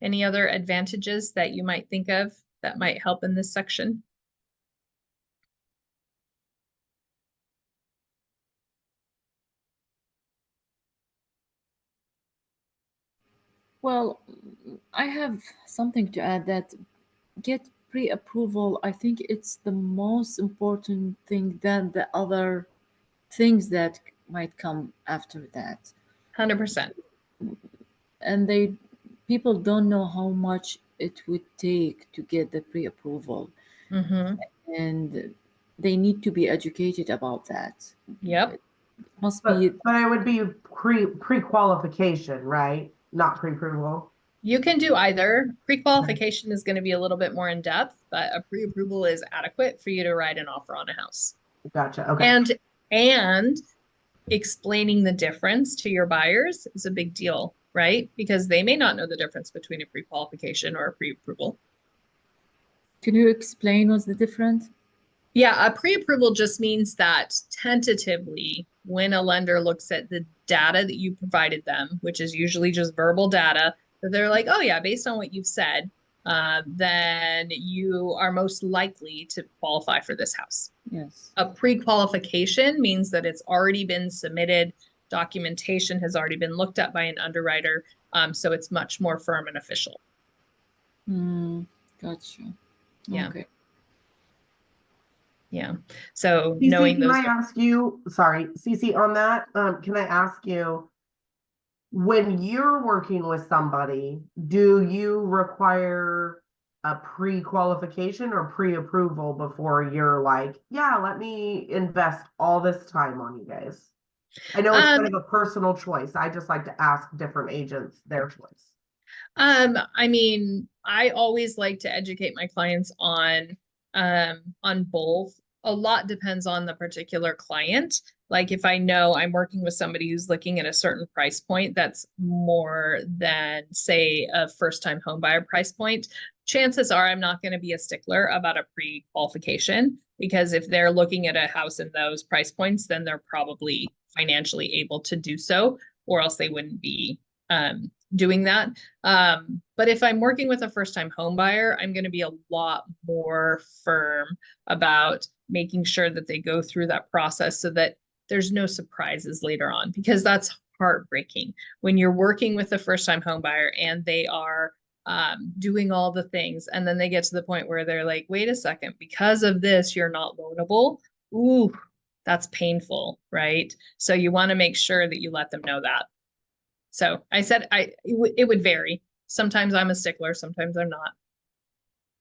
any other advantages that you might think of that might help in this section? Well, I have something to add that get pre-approval. I think it's the most important thing than the other things that might come after that. 100%. And they people don't know how much it would take to get the pre-approval, Mm-hmm. and they need to be educated about that. Yep. It must be But it would be pre-qualification, right? Not pre-approval. You can do either. Pre-qualification is going to be a little bit more in depth, but a pre-approval is adequate for you to write an offer on a house. Gotcha. Okay. And explaining the difference to your buyers is a big deal, right? Because they may not know the difference between a pre-qualification or a pre-approval. Can you explain what's the difference? Yeah, a pre-approval just means that tentatively, when a lender looks at the data that you provided them, which is usually just verbal data, that they're like, oh yeah, based on what you've said, then you are most likely to qualify for this house. Yes. A pre-qualification means that it's already been submitted. documentation has already been looked at by an underwriter. So it's much more firm and official. Gotcha. Yeah. Okay. Yeah. So Cece, knowing can those. I ask you, sorry, Cece, on that, can I ask you, when you're working with somebody, do you require a pre-qualification or pre-approval before you're like, yeah, let me invest all this time on you guys? I know it's kind of a personal choice. I just like to ask different agents their choice. I mean, I always like to educate my clients on both. A lot depends on the particular client. Like if I know I'm working with somebody who's looking at a certain price point that's more than, say, a first-time home buyer price point, chances are I'm not going to be a stickler about a pre-qualification, because if they're looking at a house in those price points, then they're probably financially able to do so, or else they wouldn't be doing that. But if I'm working with a first-time home buyer, I'm going to be a lot more firm about making sure that they go through that process so that there's no surprises later on, because that's heartbreaking when you're working with a first-time home buyer and they are doing all the things, and then they get to the point where they're like, wait a second, because of this, you're not loanable. Ooh, that's painful, right? So you want to make sure that you let them know that. So I said it would vary. Sometimes I'm a stickler, sometimes I'm not.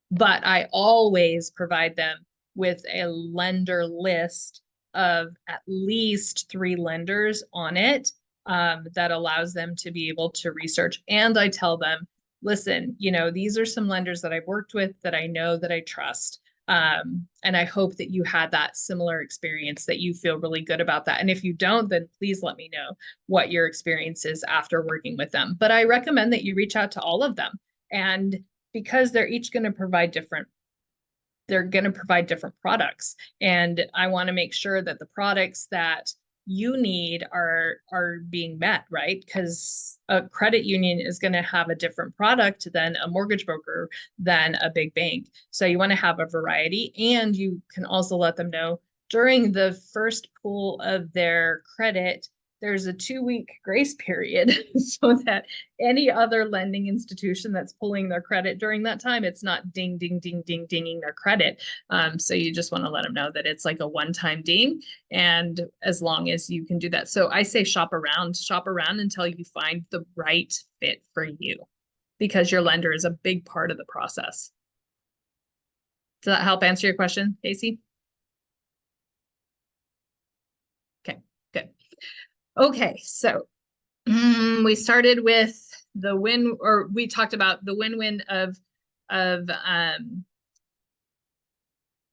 But I always provide them with a lender list of at least 3 lenders on it, that allows them to be able to research. And I tell them, listen, you know, these are some lenders that I've worked with that I know, that I trust. And I hope that you had that similar experience, that you feel really good about that. And if you don't, then please let me know what your experience is after working with them. But I recommend that you reach out to all of them. And because they're each going to provide different products. And I want to make sure that the products that you need are being met, right? Because a credit union is going to have a different product than a mortgage broker, than a big bank. So you want to have a variety, and you can also let them know during the first pull of their credit, there's a 2-week grace period so that any other lending institution that's pulling their credit during that time, it's not ding, ding, ding, ding, dinging their credit. So you just want to let them know that it's like a one-time ding. And as long as you can do that. So I say shop around until you find the right fit for you, because your lender is a big part of the process. Does that help answer your question, Casey? Okay, good. Okay, so we started with the win, or we talked about the win-win of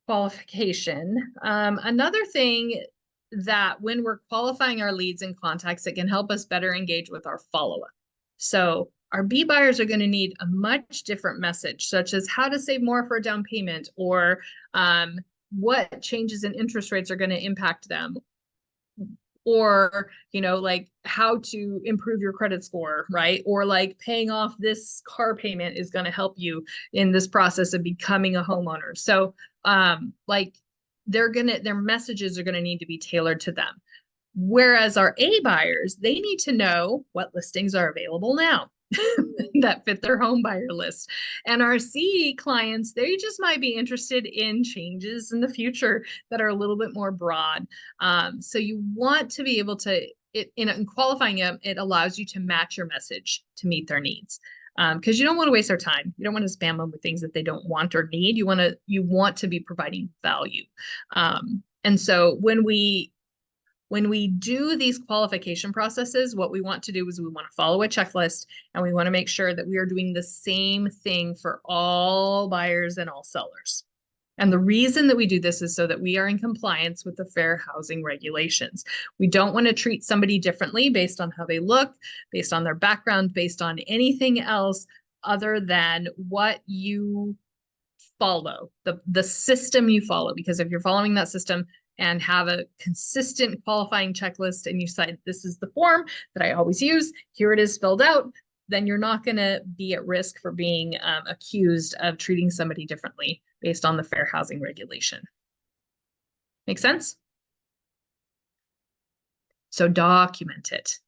qualification. Another thing that when we're qualifying our leads and contacts, it can help us better engage with our follow-up. So our B buyers are going to need a much different message, such as how to save more for a down payment, or what changes in interest rates are going to impact them, or, you know, like how to improve your credit score, right? Or like paying off this car payment is going to help you in this process of becoming a homeowner. So like their messages are going to need to be tailored to them. Whereas our A buyers, they need to know what listings are available now that fit their home buyer list. And our C clients, they just might be interested in changes in the future that are a little bit more broad. So you want to be able to, in qualifying them, it allows you to match your message to meet their needs. Because you don't want to waste their time. You don't want to spam them with things that they don't want or need. You want to be providing value. And so when we do these qualification processes, what we want to do is we want to follow a checklist, and we want to make sure that we are doing the same thing for all buyers and all sellers. And the reason that we do this is so that we are in compliance with the fair housing regulations. We don't want to treat somebody differently based on how they look, based on their background, based on anything else other than what you follow, the system you follow. Because if you're following that system and have a consistent qualifying checklist, and you cite, this is the form that I always use, here it is filled out, then you're not going to be at risk for being accused of treating somebody differently based on the fair housing regulation. Make sense? So document it.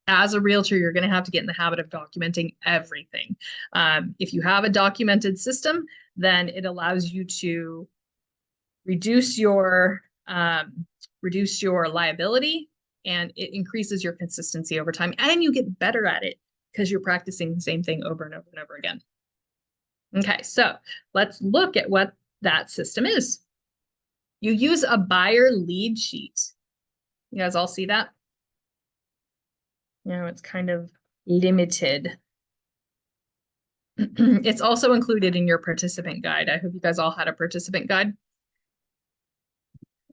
As a realtor, you're going to have to get in the habit of documenting everything. If you have a documented system, then it allows you to reduce your liability, and it increases your consistency over time, and you get better at it because you're practicing the same thing over and over and over again. Okay, so let's look at what that system is. You use a buyer lead sheet. You guys all see that? You know, it's kind of limited. It's also included in your participant guide. I hope you guys all had a participant guide.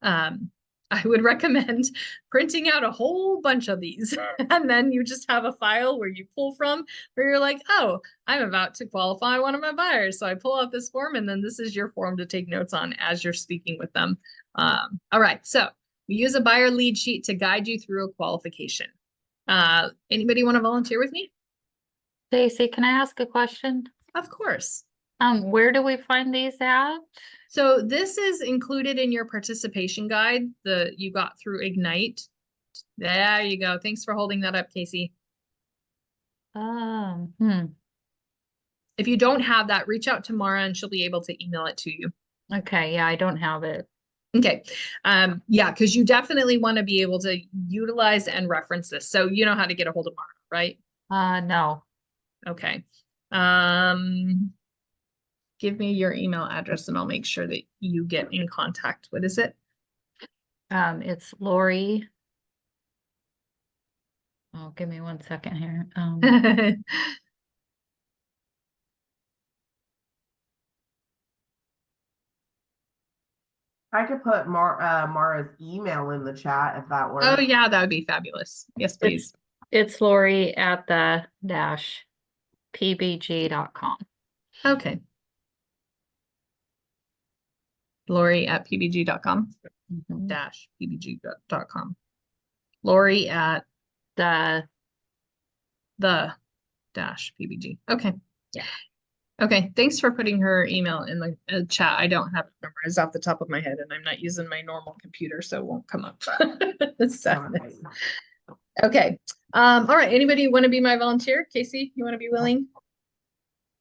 I would recommend printing out a whole bunch of these, and then you just have a file where you pull from, where you're like, oh, I'm about to qualify one of my buyers. So I pull out this form, and then this is your form to take notes on as you're speaking with them. All right, so we use a buyer lead sheet to guide you through a qualification. Anybody want to volunteer with me? Stacy, can I ask a question? Of course. Where do we find these at? So this is included in your participation guide you got through Ignite. There you go. Thanks for holding that up, Casey. If you don't have that, reach out to Mara and she'll be able to email it to you. Okay, yeah, I don't have it. Okay. Yeah, because you definitely want to be able to utilize and reference this. So you know how to get a hold of Mara, right? No. Okay. Give me your email address and I'll make sure that you get in contact. What is it? It's Lori. Oh, give me 1 second here. I could put Mara's email in the chat if that works. Oh yeah, that would be fabulous. Yes, please. It's Lori at the -pbg.com. Okay. Lori at pbg.com -pbg.com. Lori at The -pbg. Okay. Yeah. Okay. Thanks for putting her email in the chat. I don't have it memorized off the top of my head, and I'm not using my normal computer, so it won't come up. Sadness. Okay. All right. Anybody want to be my volunteer? Casey, you want to be willing?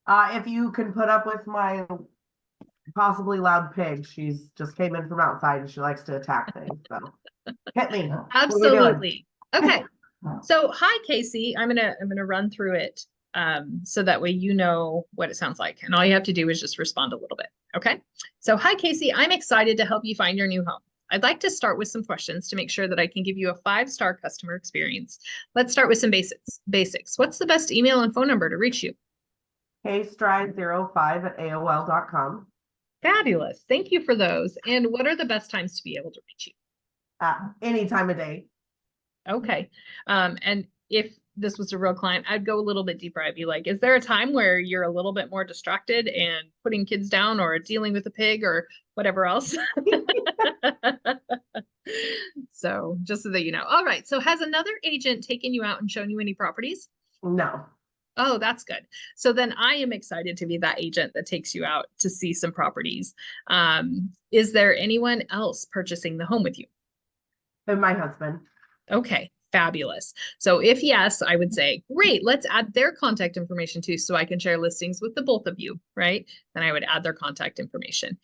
If you can put up with my possibly loud pig, she's just came in from outside and she likes to attack things. So hit me. What are we doing? Absolutely. Okay. So hi, Casey. I'm gonna run through it so that way you know what it sounds like. And all you have to do is just respond a little bit. Okay. So hi, Casey. I'm excited to help you find your new home. I'd like to start with some questions to make sure that I can give you a 5-star customer experience. Let's start with some basics. What's the best email and phone number to reach you? kstride05@aol.com. Fabulous. Thank you for those. And what are the best times to be able to reach you? Any time of day. Okay. And if this was a real client, I'd go a little bit deeper. I'd be like, is there a time where you're a little bit more distracted and putting kids down or dealing with a pig or whatever else? So just so that you know. All right. So has another agent taken you out and shown you any properties? No. Oh, that's good. So then I am excited to be that agent that takes you out to see some properties. Is there anyone else purchasing the home with you? And my husband. Okay, fabulous. So if yes, I would say, great, let's add their contact information too, so I can share listings with the both of you, right? Then I would add their contact information.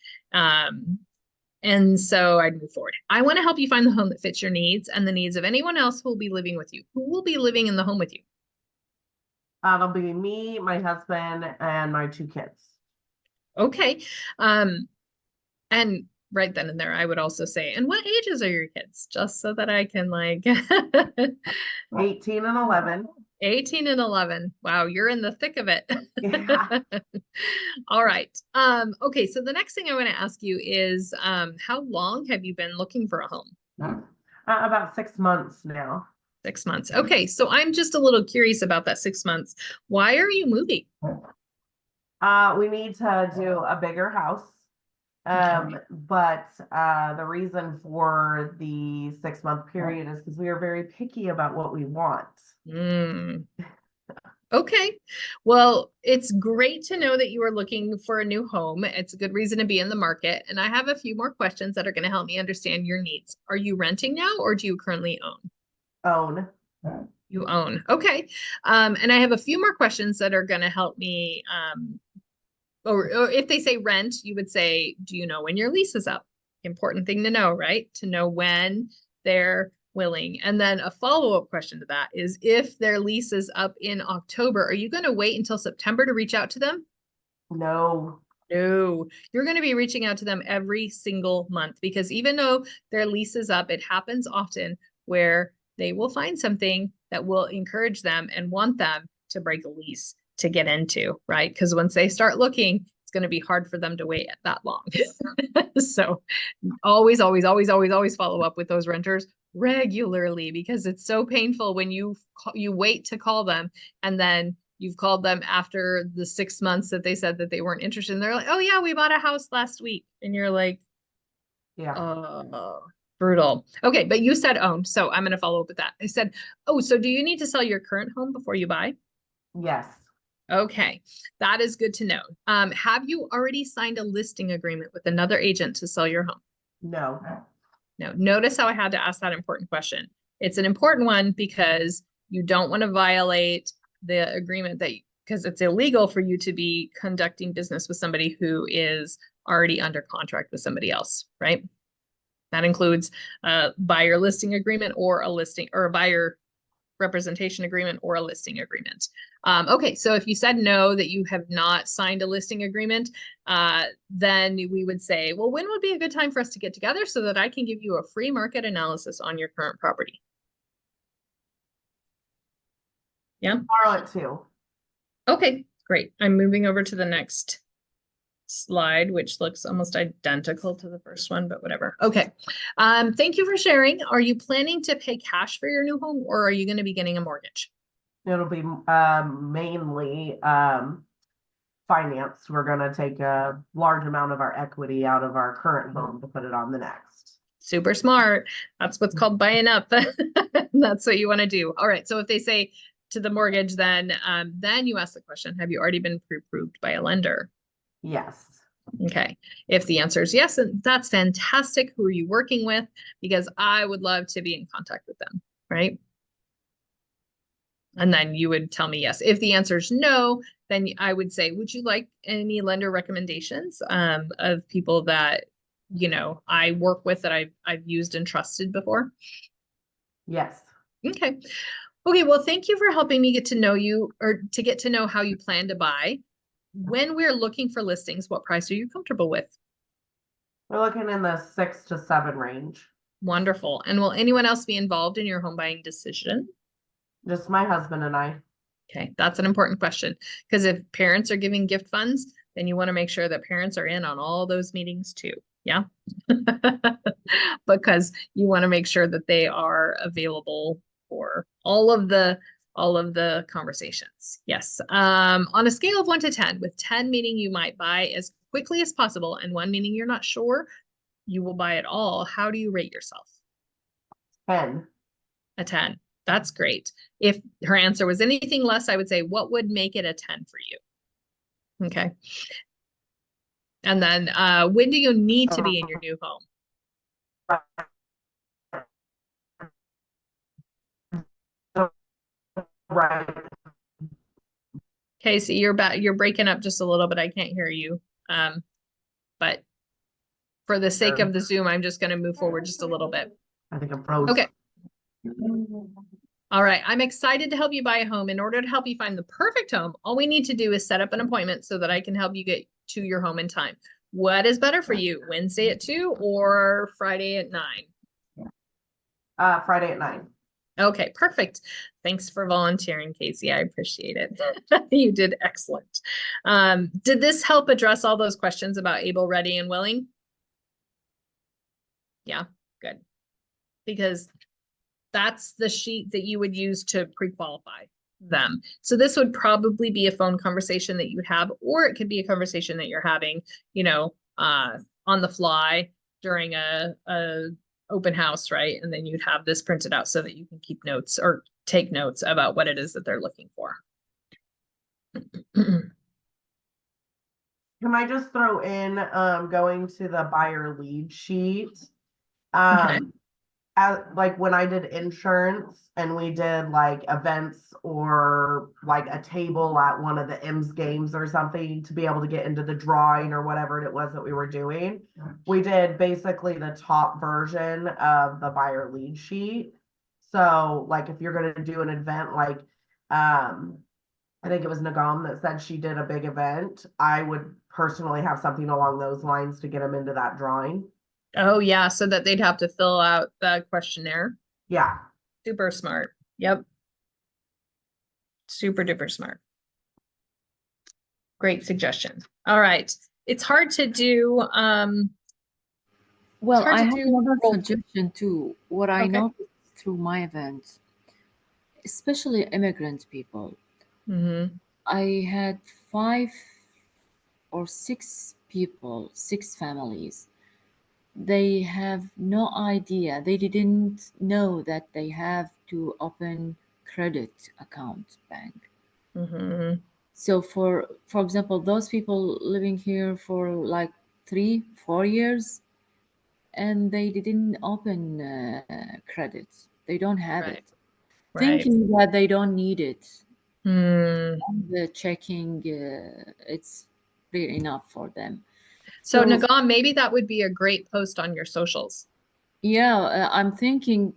And so I'd move forward. I want to help you find the home that fits your needs and the needs of anyone else who will be living with you. Who will be living in the home with you? It'll be me, my husband, and my 2 kids. Okay. And right then and there, I would also say, and what ages are your kids? Just so that I can like 18 and 11. 18 and 11. Wow, you're in the thick of it. Yeah. All right. Okay, so the next thing I want to ask you is how long have you been looking for a home? About 6 months now. 6 months. Okay, so I'm just a little curious about that 6 months. Why are you moving? We need to do a bigger house. But the reason for the 6-month period is because we are very picky about what we want. Okay. Well, it's great to know that you are looking for a new home. It's a good reason to be in the market. And I have a few more questions that are going to help me understand your needs. Are you renting now or do you currently own? Own. You own. Okay. And I have a few more questions that are going to help me. Or if they say rent, you would say, do you know when your lease is up? Important thing to know, right? To know when they're willing. And then a follow-up question to that is, if their lease is up in October, are you going to wait until September to reach out to them? No. No, you're going to be reaching out to them every single month, because even though their lease is up, it happens often where they will find something that will encourage them and want them to break a lease to get into, right? Because once they start looking, it's going to be hard for them to wait that long. So always, always, always, always, always follow up with those renters regularly, because it's so painful when you wait to call them, and then you've called them after the 6 months that they said that they weren't interested. And they're like, oh yeah, we bought a house last week. And you're like, Yeah. brutal. Okay, but you said owned, so I'm going to follow up with that. I said, oh, so do you need to sell your current home before you buy? Yes. Okay, that is good to know. Have you already signed a listing agreement with another agent to sell your home? No. No. Notice how I had to ask that important question. It's an important one because you don't want to violate the agreement because it's illegal for you to be conducting business with somebody who is already under contract with somebody else, right? That includes a buyer listing agreement or a buyer representation agreement or a listing agreement. Okay, so if you said no, that you have not signed a listing agreement, then we would say, well, when would be a good time for us to get together so that I can give you a free market analysis on your current property? Yeah. Tomorrow at 2. Okay, great. I'm moving over to the next slide, which looks almost identical to the first one, but whatever. Okay. Thank you for sharing. Are you planning to pay cash for your new home, or are you going to be getting a mortgage? It'll be mainly finance. We're gonna take a large amount of our equity out of our current home to put it on the next. Super smart. That's what's called buying up. That's what you want to do. All right. So if they say to the mortgage, then you ask the question, have you already been pre-approved by a lender? Yes. Okay. If the answer is yes, then that's fantastic. Who are you working with? Because I would love to be in contact with them, right? And then you would tell me yes. If the answer is no, then I would say, would you like any lender recommendations of people that, you know, I work with, that I've used and trusted before? Yes. Okay. Okay, well, thank you for helping me get to know you, or to get to know how you plan to buy. When we're looking for listings, what price are you comfortable with? We're looking in the 6 to 7 range. Wonderful. And will anyone else be involved in your home buying decision? Just my husband and I. Okay, that's an important question, because if parents are giving gift funds, then you want to make sure that parents are in on all those meetings too. Yeah. Because you want to make sure that they are available for all of the conversations. Yes. On a scale of 1 to 10, with 10 meaning you might buy as quickly as possible and 1 meaning you're not sure you will buy it all, how do you rate yourself? 10. A 10. That's great. If her answer was anything less, I would say, what would make it a 10 for you? Okay. And then when do you need to be in your new home? Right. Okay, so you're breaking up just a little bit. I can't hear you. But for the sake of the Zoom, I'm just going to move forward just a little bit. I think I'm froze. Okay. All right. I'm excited to help you buy a home. In order to help you find the perfect home, all we need to do is set up an appointment so that I can help you get to your home in time. What is better for you, Wednesday at 2 or Friday at 9? Friday at 9. Okay, perfect. Thanks for volunteering, Casey. I appreciate it. You did excellent. Did this help address all those questions about able, ready, and willing? Yeah, good. Because that's the sheet that you would use to pre-qualify them. So this would probably be a phone conversation that you would have, or it could be a conversation that you're having, you know, on the fly during a open house, right? And then you'd have this printed out so that you can keep notes or take notes about what it is that they're looking for. Can I just throw in going to the buyer lead sheet? Okay. like when I did insurance and we did like events or like a table at one of the M's games or something to be able to get into the drawing or whatever it was that we were doing, we did basically the top version of the buyer lead sheet. So like if you're going to do an event like I think it was Nagam that said she did a big event, I would personally have something along those lines to get them into that drawing. Oh, yeah, so that they'd have to fill out the questionnaire. Yeah. Super smart. Yep. Super duper smart. Great suggestion. All right. It's hard to do, Well, hard I to have do another role- suggestion too. What I Okay. noticed through my events, especially immigrant people, Mhm. I had 5 or 6 people, 6 families. They have no idea. They didn't know that they have to open credit account bank. Mhm. So for example, those people living here for like 3, 4 years, and they didn't open credit. They don't have Right. it, Right. thinking that they don't need it. Hmm. The checking, it's really enough for them. So So Nagam, maybe that would be a great post on your socials. yeah, I'm thinking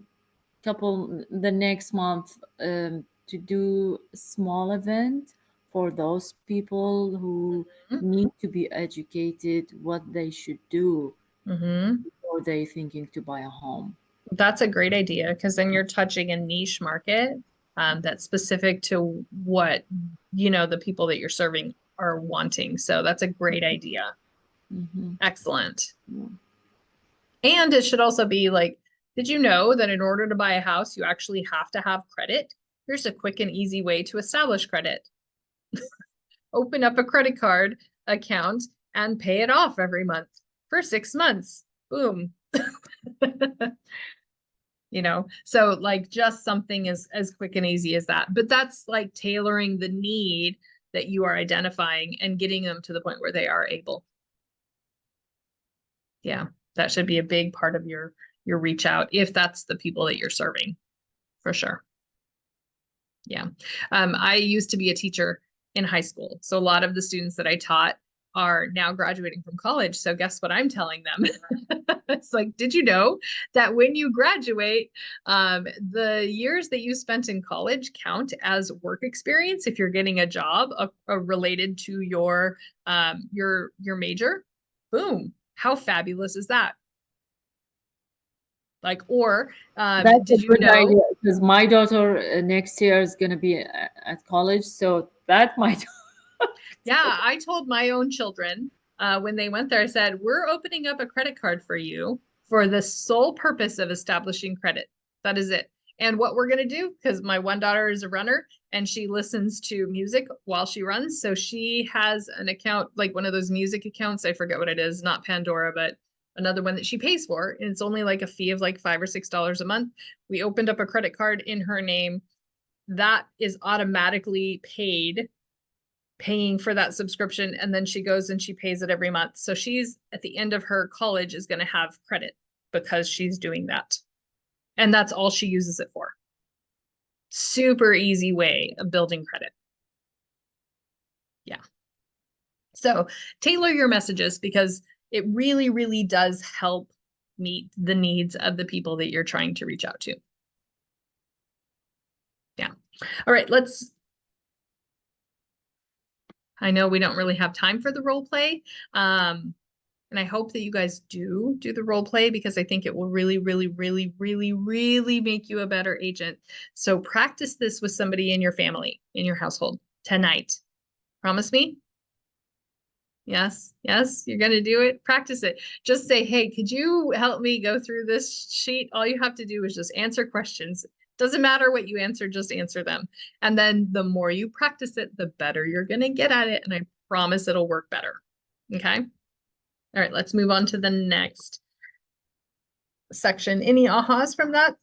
the next month to do a small event for those people who Mhm. need to be educated what they should do Mhm. before they thinking to buy a home. That's a great idea because then you're touching a niche market that's specific to what, the people that you're serving are wanting. So that's a great idea. Hmm. Excellent. Yeah. And it should also be like, did you know that in order to buy a house, you actually have to have credit? Here's a quick and easy way to establish credit. Open up a credit card account and pay it off every month for 6 months. Boom. So like just something as quick and easy as that. But that's like tailoring the need that you are identifying and getting them to the point where they are able. Yeah, that should be a big part of your reach out if that's the people that you're serving, for sure. Yeah. I used to be a teacher in high school. So a lot of the students that I taught are now graduating from college. So guess what I'm telling them? It's like, did you know that when you graduate, the years that you spent in college count as work experience if you're getting a job related to your major? Boom. How fabulous is that? Like, or That's did a you good know? idea because my daughter next year is going to be at college, so that might. Yeah, I told my own children when they went there, I said, we're opening up a credit card for you for the sole purpose of establishing credit. That is it. And what we're going to do, because my one daughter is a runner and she listens to music while she runs. So she has an account, like one of those music accounts. I forget what it is, not Pandora, but another one that she pays for. And it's only like a fee of like $5 or $6 a month. We opened up a credit card in her name. That is automatically paying for that subscription, and then she goes and she pays it every month. So she's at the end of her college is going to have credit because she's doing that. And that's all she uses it for. Super easy way of building credit. Yeah. So tailor your messages because it really, really does help meet the needs of the people that you're trying to reach out to. Yeah. All right, I know we don't really have time for the role play. And I hope that you guys do the role play because I think it will really, really, really, really, really make you a better agent. So practice this with somebody in your family, in your household tonight. Promise me? Yes, yes, you're going to do it. Practice it. Just say, hey, could you help me go through this sheet? All you have to do is just answer questions. Doesn't matter what you answer, just answer them. And then the more you practice it, the better you're going to get at it. And I promise it'll work better. Okay. All right, let's move on to the next section. Any ahas from that?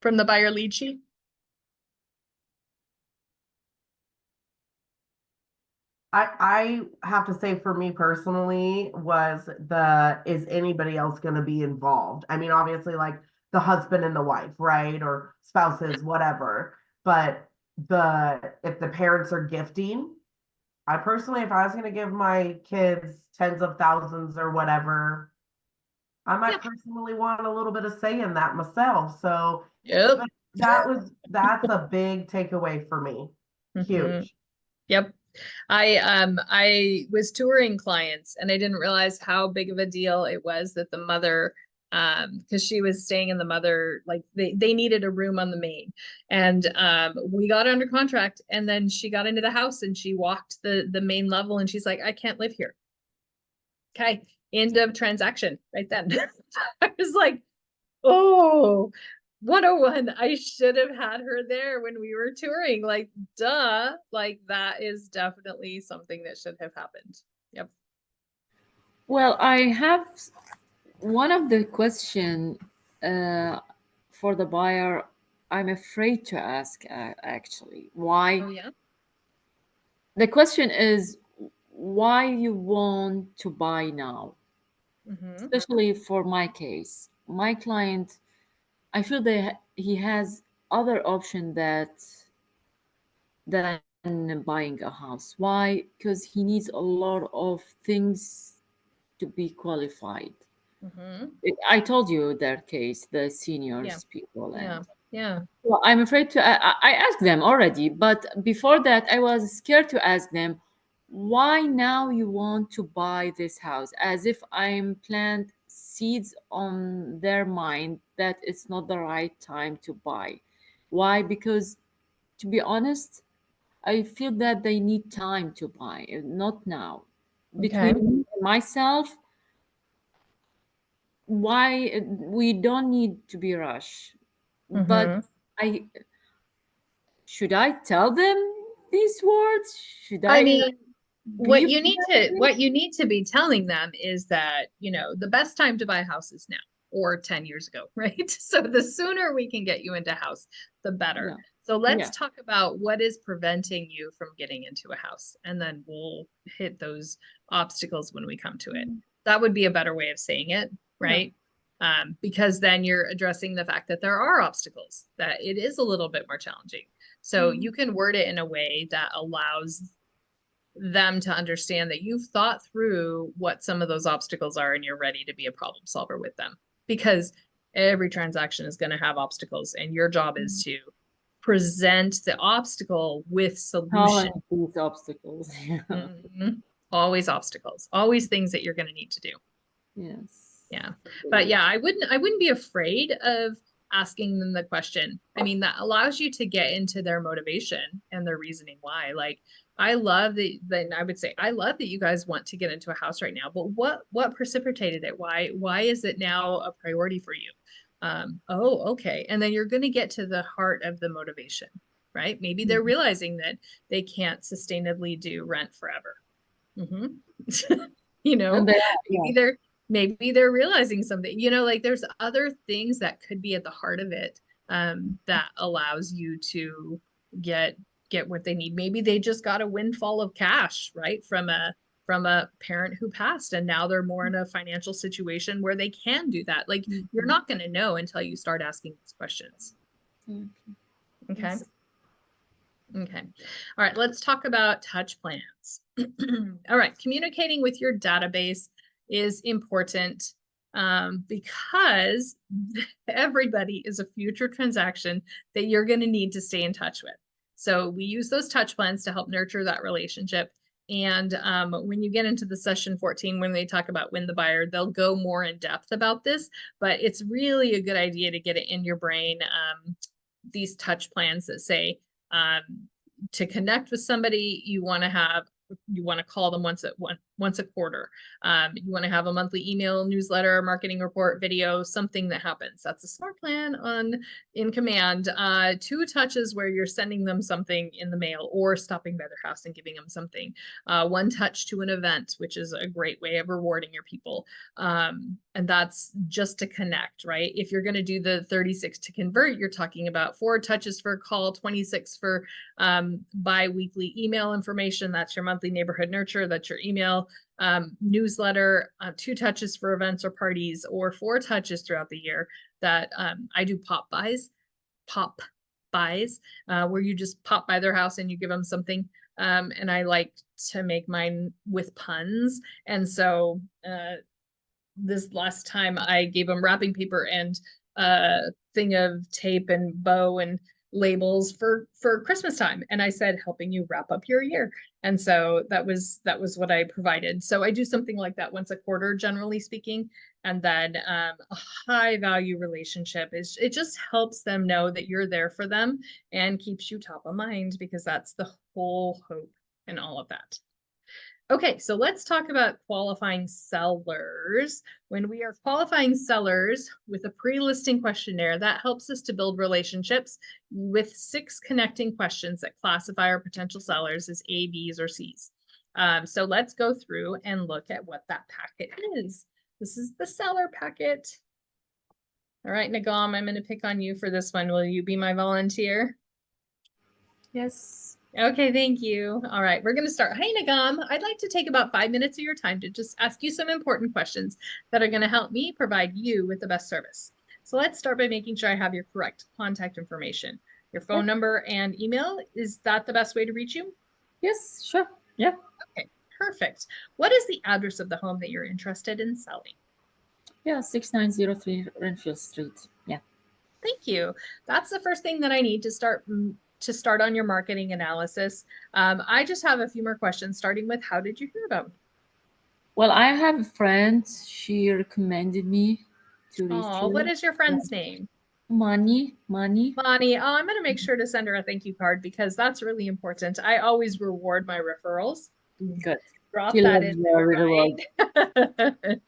From the buyer lead sheet? I have to say for me personally was is anybody else going to be involved? I mean, obviously like the husband and the wife, right? Or spouses, whatever. But if the parents are gifting, I personally, if I was going to give my kids tens of thousands or whatever, I might Yeah. personally want a little bit of say in that myself. So Yep. that's a big takeaway for me. Mhm. Huge. Yep. I was touring clients and I didn't realize how big of a deal it was that the mother, because she was staying in the mother, like they needed a room on the main. And we got under contract and then she got into the house and she walked the main level and she's like, I can't live here. Okay. End of transaction right then. I was like, oh, 101. I should have had her there when we were touring. Like, duh. Like, that is definitely something that should have happened. Yep. Well, I have one of the question for the buyer. I'm afraid to ask actually. Why? Oh, yeah. The question is why you want to buy now, Mm-hmm. especially for my case. My client, I feel that he has other option than buying a house. Why? Because he needs a lot of things to be qualified. Mm-hmm. I told you their case, the Yeah. seniors people, Yeah. and Yeah. well, I'm afraid to. I asked them already, but before that, I was scared to ask them why now you want to buy this house, as if I'm plant seeds on their mind that it's not the right time to buy. Why? Because to be honest, I feel that they need time to buy, not now. Okay. Between me and myself, why we don't need to be rushed. But Mm-hmm. I should I tell them these words? Should I I mean, brief them? what you need to be telling them is that, the best time to buy a house is now or 10 years ago, right? So the sooner we can get you into a house, the better. Yeah, So let's yeah, talk about what is preventing you from getting into a house, and then we'll hit those obstacles when we come to it. That would be a better way of saying it, yeah. right? Because then you're addressing the fact that there are obstacles, that it is a little bit more challenging. So you can word it in a way that allows them to understand that you've thought through what some of those obstacles are and you're ready to be a problem solver with them, because every transaction is going to have obstacles and your job is to present the obstacle with solution. Challenge these obstacles. Yeah. Mhm. Always obstacles, always things that you're going to need to do. Yes. Yeah. But yeah, I wouldn't be afraid of asking them the question. I mean, that allows you to get into their motivation and their reasoning why. Like, I love that I would say, I love that you guys want to get into a house right now, but what precipitated it? Why is it now a priority for you? Oh, okay. And then you're going to get to the heart of the motivation, right? Maybe they're realizing that they can't sustainably do rent forever. Mm-hmm. And they, yeah. Maybe they're realizing something, like there's other things that could be at the heart of it, that allows you to get what they need. Maybe they just got a windfall of cash, right? From a parent who passed, and now they're more in a financial situation where they can do that. Like, you're not going to know until you start asking these questions. Okay. Yes. Okay. All right. Let's talk about touch plans. All right. Communicating with your database is important, because everybody is a future transaction that you're going to need to stay in touch with. So we use those touch plans to help nurture that relationship. And when you get into the session 14, when they talk about win the buyer, they'll go more in depth about this, but it's really a good idea to get it in your brain. These touch plans that say, to connect with somebody, you want to call them once a quarter. You want to have a monthly email, newsletter, marketing report, video, something that happens. That's a smart plan in command. 2 touches where you're sending them something in the mail or stopping by their house and giving them something. 1 touch to an event, which is a great way of rewarding your people. And that's just to connect, right? If you're going to do the 36 to convert, you're talking about 4 touches for a call, 26 for bi-weekly email information. That's your monthly neighborhood nurture. That's your email newsletter, 2 touches for events or parties, or 4 touches throughout the year. that I do pop buys, where you just pop by their house and you give them something. And I like to make mine with puns. And so this last time I gave them wrapping paper and a thing of tape and bow and labels for Christmas time. And I said, helping you wrap up your year. And so that was what I provided. So I do something like that once a quarter, generally speaking. And then a high value relationship is, it just helps them know that you're there for them and keeps you top of mind, because that's the whole hope and all of that. Okay, so let's talk about qualifying sellers. When we are qualifying sellers with a pre-listing questionnaire, that helps us to build relationships with 6 connecting questions that classify our potential sellers as A, Bs, or Cs. So let's go through and look at what that packet is. This is the seller packet. All right, Nagam, I'm going to pick on you for this one. Will you be my volunteer? Yes. Okay, thank you. All right, we're going to start. Hey, Nagam, I'd like to take about 5 minutes of your time to just ask you some important questions that are going to help me provide you with the best service. So let's start by making sure I have your correct contact information. Your phone number and email, is that the best way to reach you? Yes, sure. Yeah. Okay, perfect. What is the address of the home that you're interested in selling? Yeah, 6903 Renfield Street. Yeah. Thank you. That's the first thing that I need to start on your marketing analysis. I just have a few more questions, starting with, how did you hear about me? Well, I have a friend. She recommended me to reach Oh, you. what is your friend's name? Money. Bonnie. Oh, I'm going to make sure to send her a thank you card, because that's really important. I always reward my referrals. Good. Drop She that loves in you there, really right?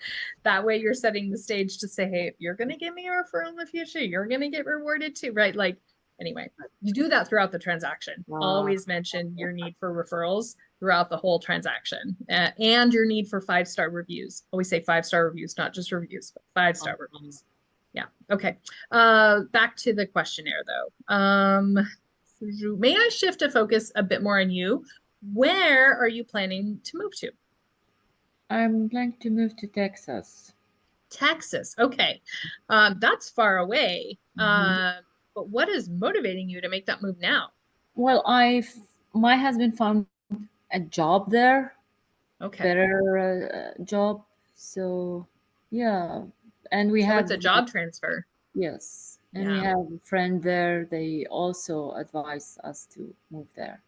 That way you're setting the stage to say, hey, if you're going to give me a referral in the future, you're going to get rewarded too, right? Like, anyway, you do that throughout the transaction. Always mention your need for referrals throughout the whole transaction, and your need for 5-star reviews. Always say 5-star reviews, not just reviews, but 5-star reviews. Yeah. Okay. Back to the questionnaire though. May I shift to focus a bit more on you? Where are you planning to move to? I'm planning to move to Texas. Texas. Okay. That's far away. Mhm. But what is motivating you to make that move now? Well, my husband found a job there, Okay. better job. So, yeah, and we So have it's a job transfer. yes, and we Yeah. have a friend there. They also advise us to move there.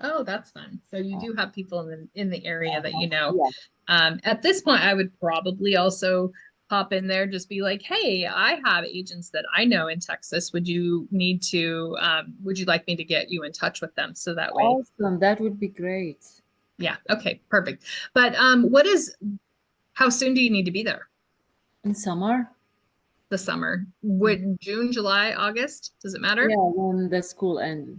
Oh, that's fun. So you do have people in the area that you know. Yeah. At this point, I would probably also pop in there, just be like, hey, I have agents that I know in Texas. Would you like me to get you in touch with them? So that way. Awesome. That would be great. Yeah. Okay, perfect. But how soon do you need to be there? In summer? The summer. Would June, July, August? Does it matter? Yeah, when the school ends.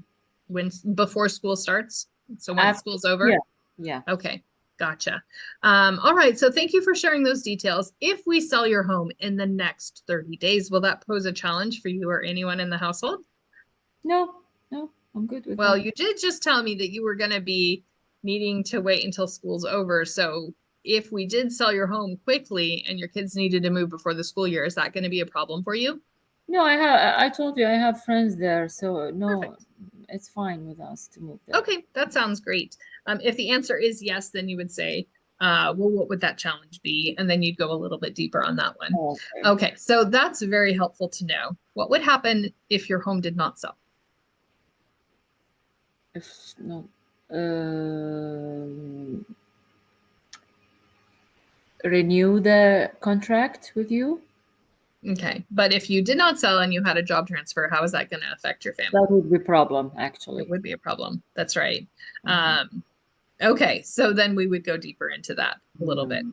Before school starts? So once school's over? Yeah. Yeah. Okay. Gotcha. All right. So thank you for sharing those details. If we sell your home in the next 30 days, will that pose a challenge for you or anyone in the household? No, I'm good with Well, that. you did just tell me that you were going to be needing to wait until school's over. So if we did sell your home quickly and your kids needed to move before the school year, is that going to be a problem for you? No, I told you I have friends there, so no, Perfect. it's fine with us to move there. Okay, that sounds great. If the answer is yes, then you would say, well, what would that challenge be? And then you'd go a little bit deeper on that one. Okay. Okay, so that's very helpful to know. What would happen if your home did not sell? If no, renew the contract with you. Okay, but if you did not sell and you had a job transfer, how is that going to affect your family? That would be a problem, actually. It would be a problem. That's right. Mhm. Okay, so then we would go deeper into that a little bit.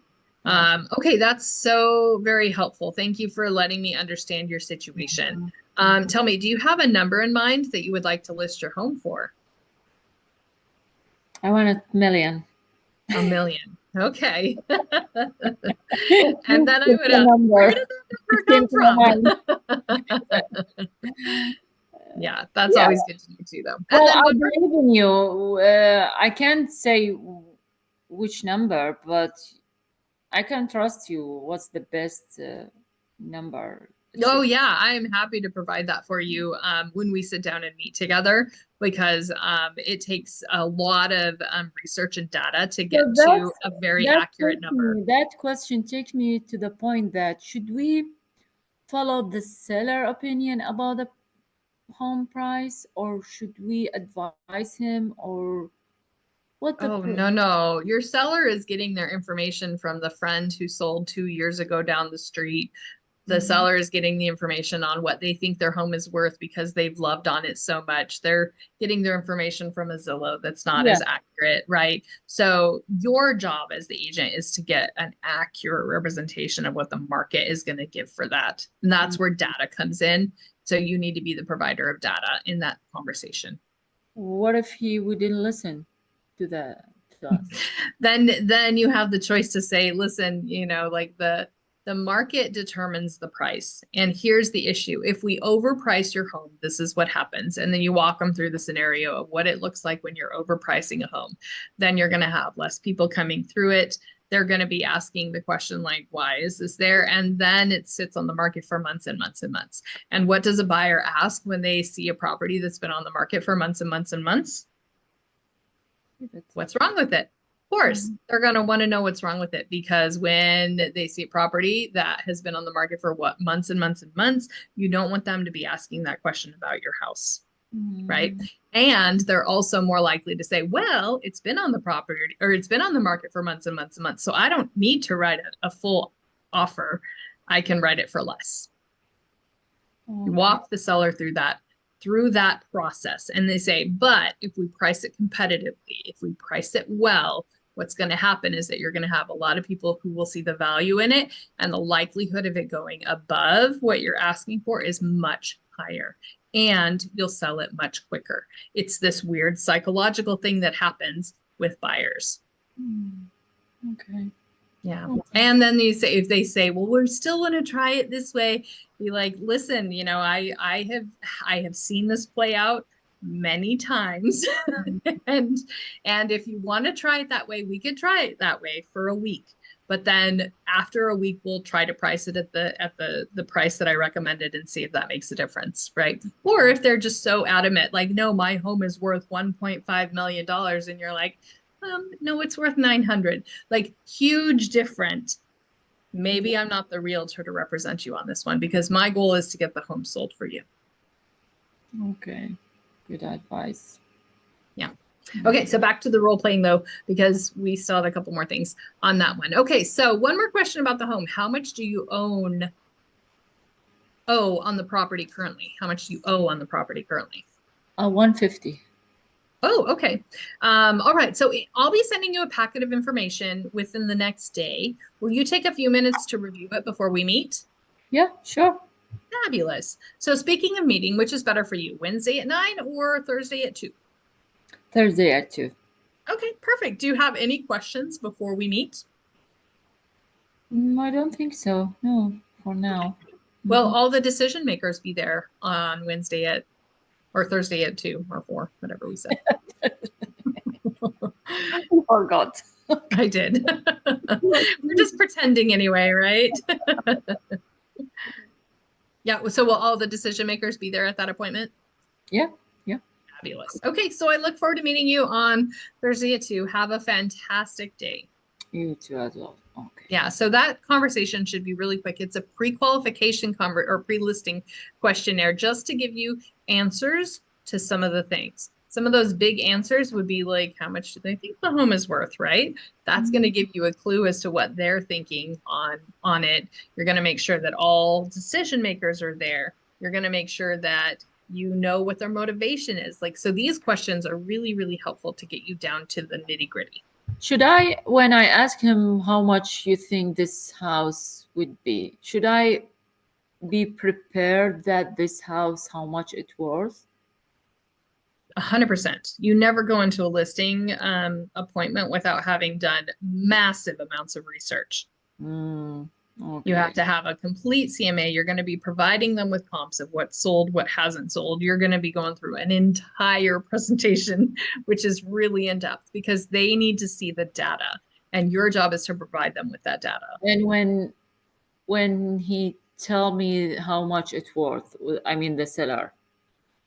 Yeah. Okay, that's so very helpful. Thank you for letting me understand your situation. Tell me, do you have a number in mind that you would like to list your home for? I want $1 million. $1 million. Okay. And then I would It's a ask, number. where did that number come from? Yeah, that's Yeah. always good to know too, though. And Well, then I what believe in you. I can't say which number, but I can trust you. What's the best number? Oh yeah, I'm happy to provide that for you when we sit down and meet together, because it takes a lot of research and data to get So to a very accurate number. that question takes me to the point that should we follow the seller opinion about the home price, or should we advise him, or what the Oh, no. Your seller is getting their information from the friend who sold 2 years ago down the street. The Mhm. seller is getting the information on what they think their home is worth because they've loved on it so much. They're getting their information from a Zillow that's not Yeah. as accurate, right? So your job as the agent is to get an accurate representation of what the market is going to give for that. And that's where data comes in. So you need to be the provider of data in that conversation. What if he wouldn't listen to us? Then you have the choice to say, listen, like the market determines the price. And here's the issue. If we overprice your home, this is what happens. And then you walk them through the scenario of what it looks like when you're overpricing a home. Then you're going to have less people coming through it. They're going to be asking the question like, why is this there? And then it sits on the market for months and months and months. And what does a buyer ask when they see a property that's been on the market for months and months and months? What's wrong with it? Of course, they're going to want to know what's wrong with it, because when they see a property that has been on the market for months and months and months, you don't want them to be asking that question about your house, right? And they're also more likely to say, well, it's been on the property, or it's been on the market for months and months and months, so I don't need to write a full offer. I can write it for less. You walk the seller through that process, and they say, but if we price it competitively, if we price it well, what's going to happen is that you're going to have a lot of people who will see the value in it, and the likelihood of it going above what you're asking for is much higher, and you'll sell it much quicker. It's this weird psychological thing that happens with buyers. Okay. Yeah. Okay. And then if they say, well, we still want to try it this way, be like, listen, I have seen this play out many times. and if you want to try it that way, we could try it that way for a week. But then after a week, we'll try to price it at the price that I recommended and see if that makes a difference, right? Or if they're just so adamant, like, no, my home is worth $1.5 million, and you're like, no, it's worth 900. Like, huge difference. Maybe I'm not the realtor to represent you on this one, because my goal is to get the home sold for you. Okay. Good advice. Yeah. Okay, so back to the role playing though, because we still have a couple more things on that one. Okay, so one more question about the home. How much do you owe on the property currently? How much do you owe on the property currently? 150. Oh, okay. All right. So I'll be sending you a packet of information within the next day. Will you take a few minutes to review it before we meet? Yeah, sure. Fabulous. So speaking of meeting, which is better for you, Wednesday at 9 or Thursday at 2? Thursday at 2. Okay, perfect. Do you have any questions before we meet? I don't think so. No, for now. Well, all the decision makers be there on Wednesday or Thursday at 2 or 4, whatever we said. I forgot. I did. We're just pretending anyway, right? Yeah. So will all the decision makers be there at that appointment? Yeah. Fabulous. Okay. So I look forward to meeting you on Thursday at 2. Have a fantastic day. You too as well. Okay. Yeah. So that conversation should be really quick. It's a pre-qualification or pre-listing questionnaire just to give you answers to some of the things. Some of those big answers would be like, how much do they think the home is worth, right? That's going to give you a clue as to what they're thinking on it. You're going to make sure that all decision makers are there. You're going to make sure that you know what their motivation is. Like, so these questions are really, really helpful to get you down to the nitty gritty. Should I, when I ask him how much you think this house would be, should I be prepared that this house, how much it's worth? 100%. You never go into a listing appointment without having done massive amounts of research. Okay. You have to have a complete CMA. You're going to be providing them with comps of what sold, what hasn't sold. You're going to be going through an entire presentation, which is really in depth, because they need to see the data, and your job is to provide them with that data. And when he tell me how much it's worth. I mean, the seller.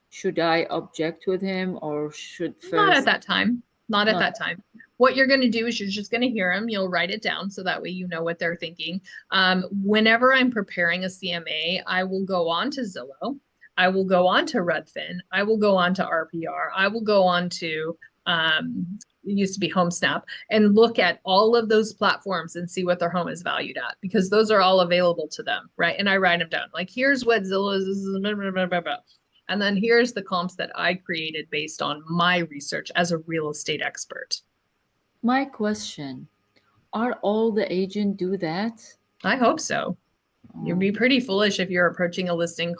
Should I object with him or should Not at first? that time. Not at Not- that time. What you're going to do is you're just going to hear them. You'll write it down so that way you know what they're thinking. Whenever I'm preparing a CMA, I will go on to Zillow. I will go on to Redfin. I will go on to RPR. I will go on to it used to be HomeSnap and look at all of those platforms and see what their home is valued at, because those are all available to them, right? And I write them down. Like, here's what Zillow is, blah, blah, blah, blah, blah. And then here's the comps that I created based on my research as a real estate expert. My question, are all the agents do that? I hope so. You'd be Oh, pretty foolish if you're approaching a listing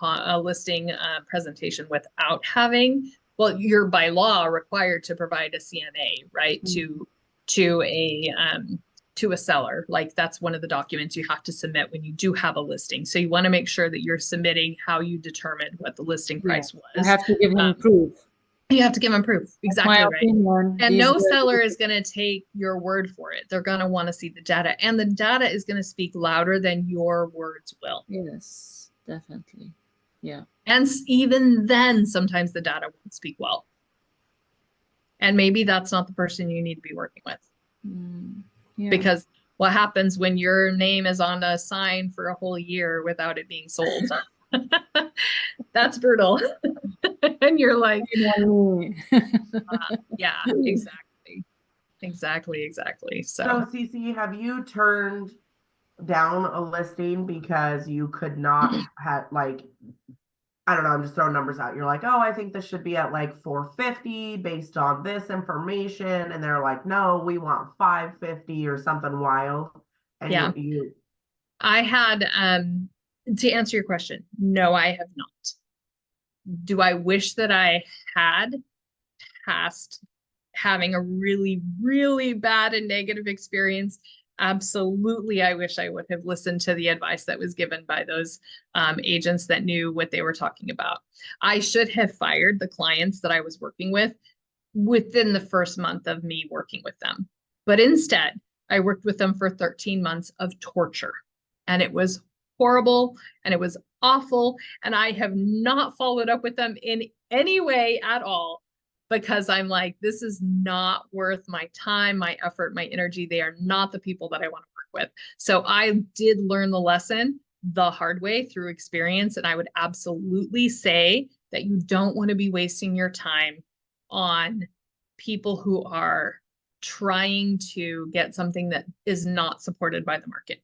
presentation without having, well, you're by law required to provide a CMA, right? To a seller. Like, that's one of the documents you have to submit when you do have a listing. So you want to make sure that you're submitting how you determined what the listing price I was. have to give him proof. You have to give them proof. Exactly My right. opinion. And these no were- seller is going to take your word for it. They're going to want to see the data, and the data is going to speak louder than your words will. Yes, definitely. Yeah. And even then, sometimes the data won't speak well. And maybe that's not the person you need to be working with, Yeah. because what happens when your name is on a sign for a whole year without it being sold? That's brutal. And you're like, yeah, exactly. So So Cece, have you turned down a listing because you could not have, like, I don't know, I'm just throwing numbers out. You're like, oh, I think this should be at like 450 based on this information. And they're like, no, we want 550 or something wild. And Yeah. you I had, to answer your question, no, I have not. Do I wish that I had past having a really, really bad and negative experience? Absolutely. I wish I would have listened to the advice that was given by those agents that knew what they were talking about. I should have fired the clients that I was working with within the first month of me working with them. But instead, I worked with them for 13 months of torture, and it was horrible and it was awful. And I have not followed up with them in any way at all, because I'm like, this is not worth my time, my effort, my energy. They are not the people that I want to work with. So I did learn the lesson the hard way through experience. And I would absolutely say that you don't want to be wasting your time on people who are trying to get something that is not supported by the market.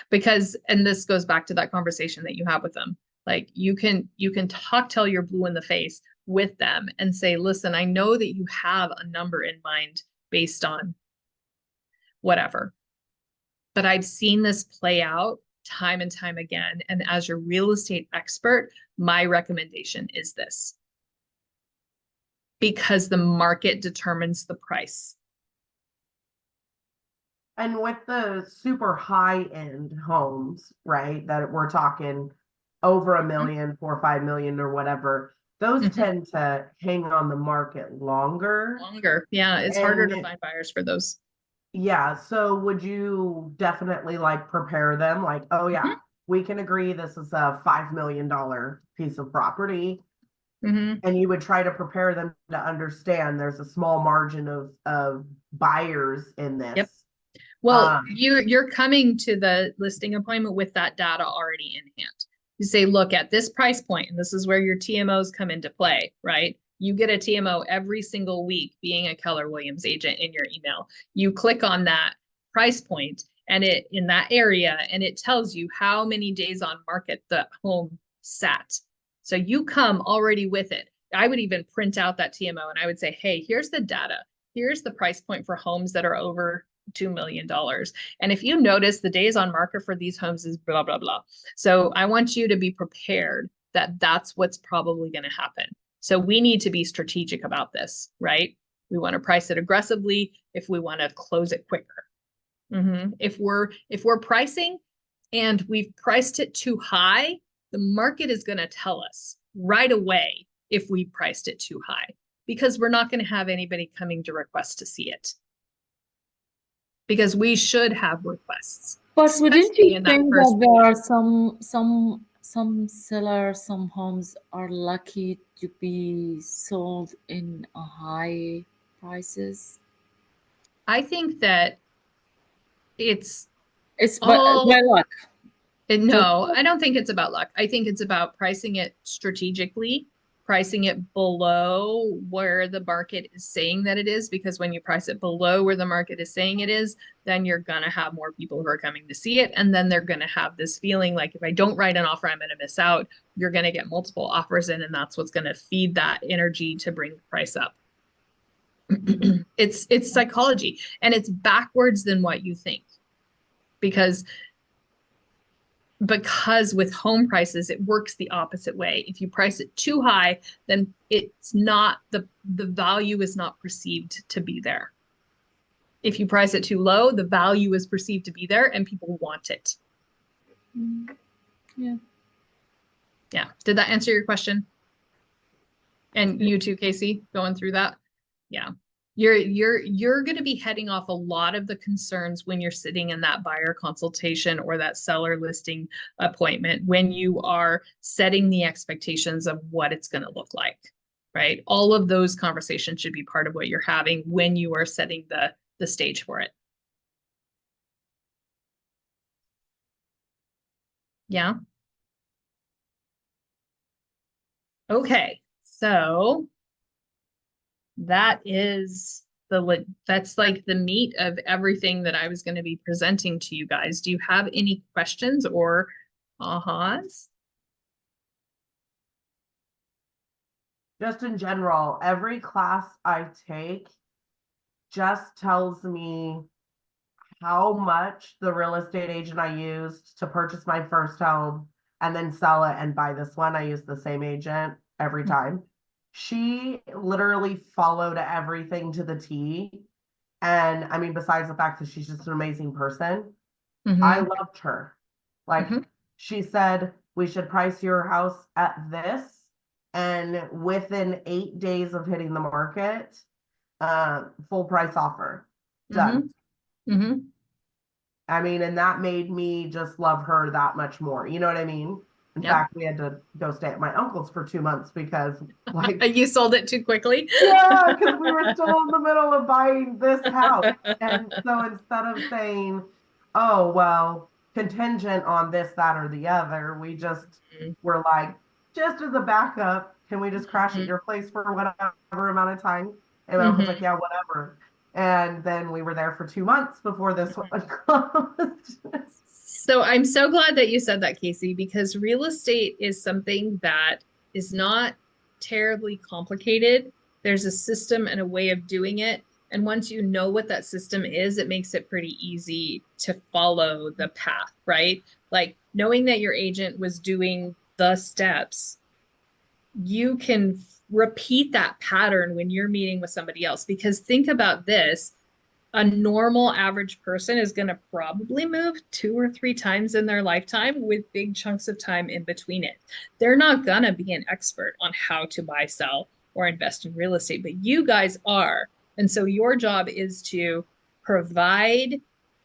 Because, and this goes back to that conversation that you have with them. Like, you can talk till you're blue in the face with them and say, listen, I know that you have a number in mind based on whatever, but I've seen this play out time and time again. And as your real estate expert, my recommendation is this, because the market determines the price. And with the super high end homes, right, that we're talking over $1 million, 4 or 5 million or whatever, those Mhm. tend to hang on the market longer. Longer. Yeah, it's harder to And- find buyers for those. Yeah, so would you definitely like prepare them like, oh yeah, Mhm. we can agree this is a $5 million piece of property, Mhm. and you would try to prepare them to understand there's a small margin of buyers in this. Yep. Well, Um, you're coming to the listing appointment with that data already in hand. You say, look, at this price point, and this is where your TMOs come into play, right? You get a TMO every single week being a Keller Williams agent in your email. You click on that price point and it in that area, and it tells you how many days on market the home sat. So you come already with it. I would even print out that TMO and I would say, hey, here's the data. Here's the price point for homes that are over $2 million. And if you notice, the days on market for these homes is blah, blah, blah. So I want you to be prepared that that's what's probably going to happen. So we need to be strategic about this, right? We want to price it aggressively if we want to close it quicker. If we're pricing and we've priced it too high, the market is going to tell us right away if we priced it too high, because we're not going to have anybody coming to request to see it. Because we should have requests. But wouldn't especially you in that think first that there week. are some sellers, some homes are lucky to be sold in a high prices? I think that it's It's all by luck. Just no, I don't think it's about luck. I think it's about pricing it strategically, pricing it below where the market is saying that it is, because when you price it below where the market is saying it is, then you're gonna have more people who are coming to see it, and then they're gonna have this feeling like if I don't write an offer, I'm gonna miss out. You're gonna get multiple offers in, and that's what's gonna feed that energy to bring the price up. It's psychology, and it's backwards than what you think, because with home prices, it works the opposite way. If you price it too high, then it's not the value is not perceived to be there. If you price it too low, the value is perceived to be there and people want it. yeah. Yeah. Did that answer your question? And you too, Casey, going through that? Yeah. You're going to be heading off a lot of the concerns when you're sitting in that buyer consultation or that seller listing appointment, when you are setting the expectations of what it's going to look like, right? All of those conversations should be part of what you're having when you are setting the stage for it. Yeah. Okay. So that's like the meat of everything that I was going to be presenting to you guys. Do you have any questions or ahas? Just in general, every class I take just tells me how much the real estate agent I used to purchase my first home and then sell it and buy this one. I use the same agent every time. She literally followed everything to the T. And I mean, besides the fact that she's just an amazing person, I Mhm. loved her. Like Mhm. she said, we should price your house at this. And within 8 days of hitting the market, full price offer. Done. Mhm. I mean, and that made me just love her that much more. You know what I mean? In Yep. fact, we had to go stay at my uncle's for 2 months because, like, You sold it too quickly. yeah, because we were still in the middle of buying this house. And so instead of saying, oh, well, contingent on this, that, or the other, we just were like, just as a backup, can we just crash at your place for whatever amount of time? And I was like, yeah, whatever. And then we were there for 2 months before this one closed. So I'm so glad that you said that, Casey, because real estate is something that is not terribly complicated. There's a system and a way of doing it. And once you know what that system is, it makes it pretty easy to follow the path, right? Like knowing that your agent was doing the steps, you can repeat that pattern when you're meeting with somebody else. Because think about this, a normal average person is going to probably move 2 or 3 times in their lifetime with big chunks of time in between it. They're not going to be an expert on how to buy, sell, or invest in real estate, but you guys are. And so your job is to provide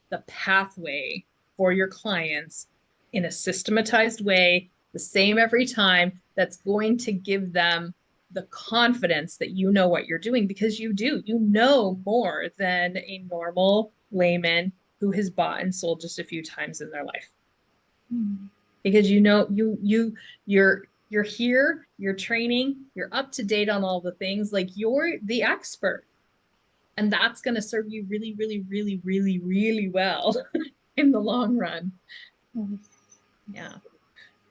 the pathway for your clients in a systematized way, the same every time, that's going to give them the confidence that you know what you're doing, because you do. You know more than a normal layman who has bought and sold just a few times in their life. Because you know you're here, you're training, you're up to date on all the things, like you're the expert. And that's going to serve you really, really, really, really, really well in the long run. Yeah.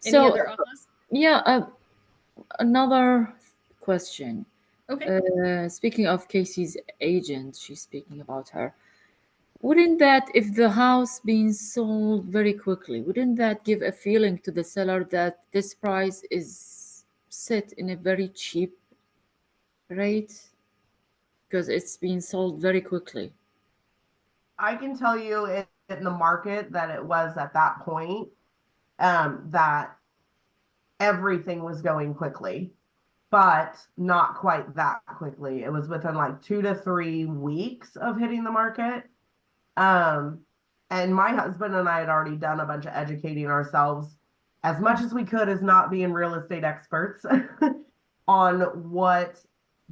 Any So other ahas? yeah, another question. Okay. Speaking of Casey's agent, she's speaking about her. Wouldn't that, if the house being sold very quickly, wouldn't that give a feeling to the seller that this price is set in a very cheap rate because it's being sold very quickly? I can tell you in the market that it was at that point, that everything was going quickly, but not quite that quickly. It was within like 2 to 3 weeks of hitting the market. And my husband and I had already done a bunch of educating ourselves as much as we could as not being real estate experts on what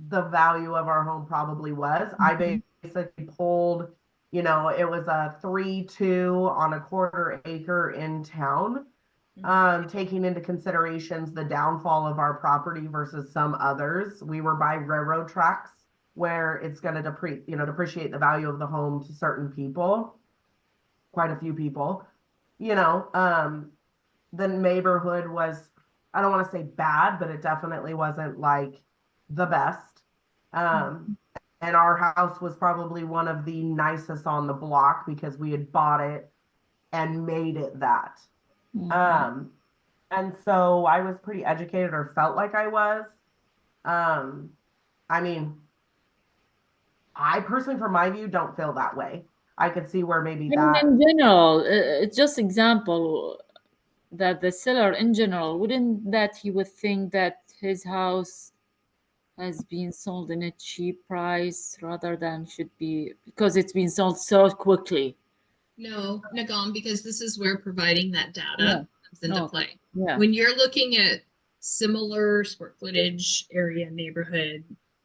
the value of our home probably was. I basically pulled, you know, it was a 3-2 on a quarter acre in town, taking into considerations the downfall of our property versus some others. We were by railroad tracks where it's going to depreciate the value of the home to certain people, quite a few people, you know. The neighborhood was, I don't want to say bad, but it definitely wasn't like the best. And our house was probably one of the nicest on the block because we had bought it and made it that. And so I was pretty educated, or felt like I was. I mean, I personally, from my view, don't feel that way. I could see where maybe that. In general, it's just example that the seller in general, wouldn't that he would think that his house has been sold in a cheap price rather than should be, because it's been sold so quickly. No, Nagam, because this is where providing that data Yeah. comes into Oh, play. Yeah. When you're looking at similar square footage, area, neighborhood,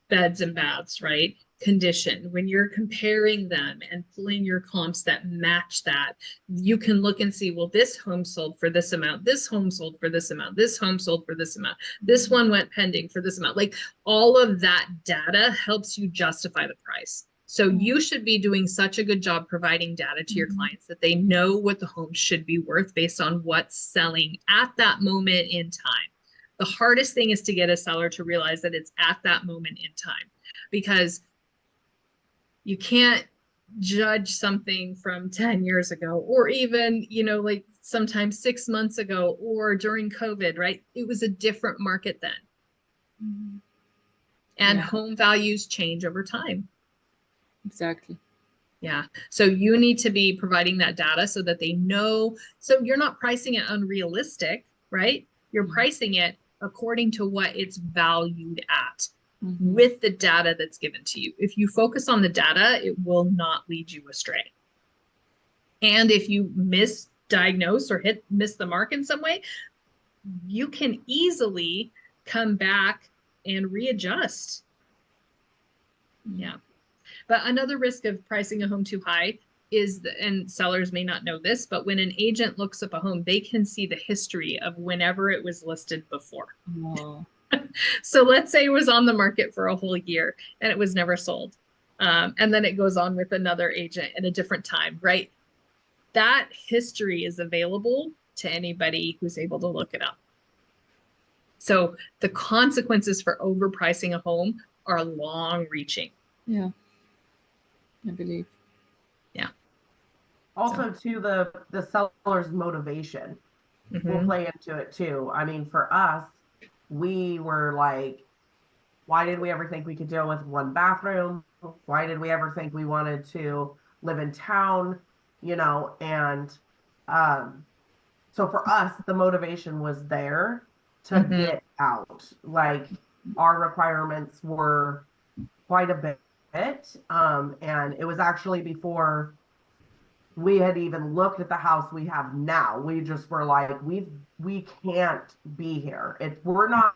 beds and baths, right? Condition, when you're comparing them and pulling your comps that match that, you can look and see, well, this home sold for this amount, this home sold for this amount, this home sold for this amount, this one went pending for this amount. Like, all of that data helps you justify the price. So you should be doing such a good job providing data to your clients that they know what the home should be worth based on what's selling at that moment in time. The hardest thing is to get a seller to realize that it's at that moment in time, because you can't judge something from 10 years ago, or even, you know, like sometimes 6 months ago, or during COVID, right? It was a different market then. And Yeah. home values change over time. Exactly. Yeah. So you need to be providing that data so that they know. So you're not pricing it unrealistic, right? You're pricing it according to what it's valued at with the data that's given to you. If you focus on the data, it will not lead you astray. And if you misdiagnose or miss the mark in some way, you can easily come back and readjust. Yeah. But another risk of pricing a home too high is, and sellers may not know this, but when an agent looks up a home, they can see the history of whenever it was listed before. Wow. So let's say it was on the market for a whole year and it was never sold. And then it goes on with another agent at a different time, right? That history is available to anybody who's able to look it up. So the consequences for overpricing a home are long reaching. Yeah. I believe. Yeah. Also, too, the seller's motivation will play into it too. I mean, for us, we were like, why did we ever think we could deal with one bathroom? Why did we ever think we wanted to live in town? You know, and so for us, the motivation was there to get out. Like, our requirements were quite a bit. And it was actually before we had even looked at the house we have now. We just were like, we can't be here. We're not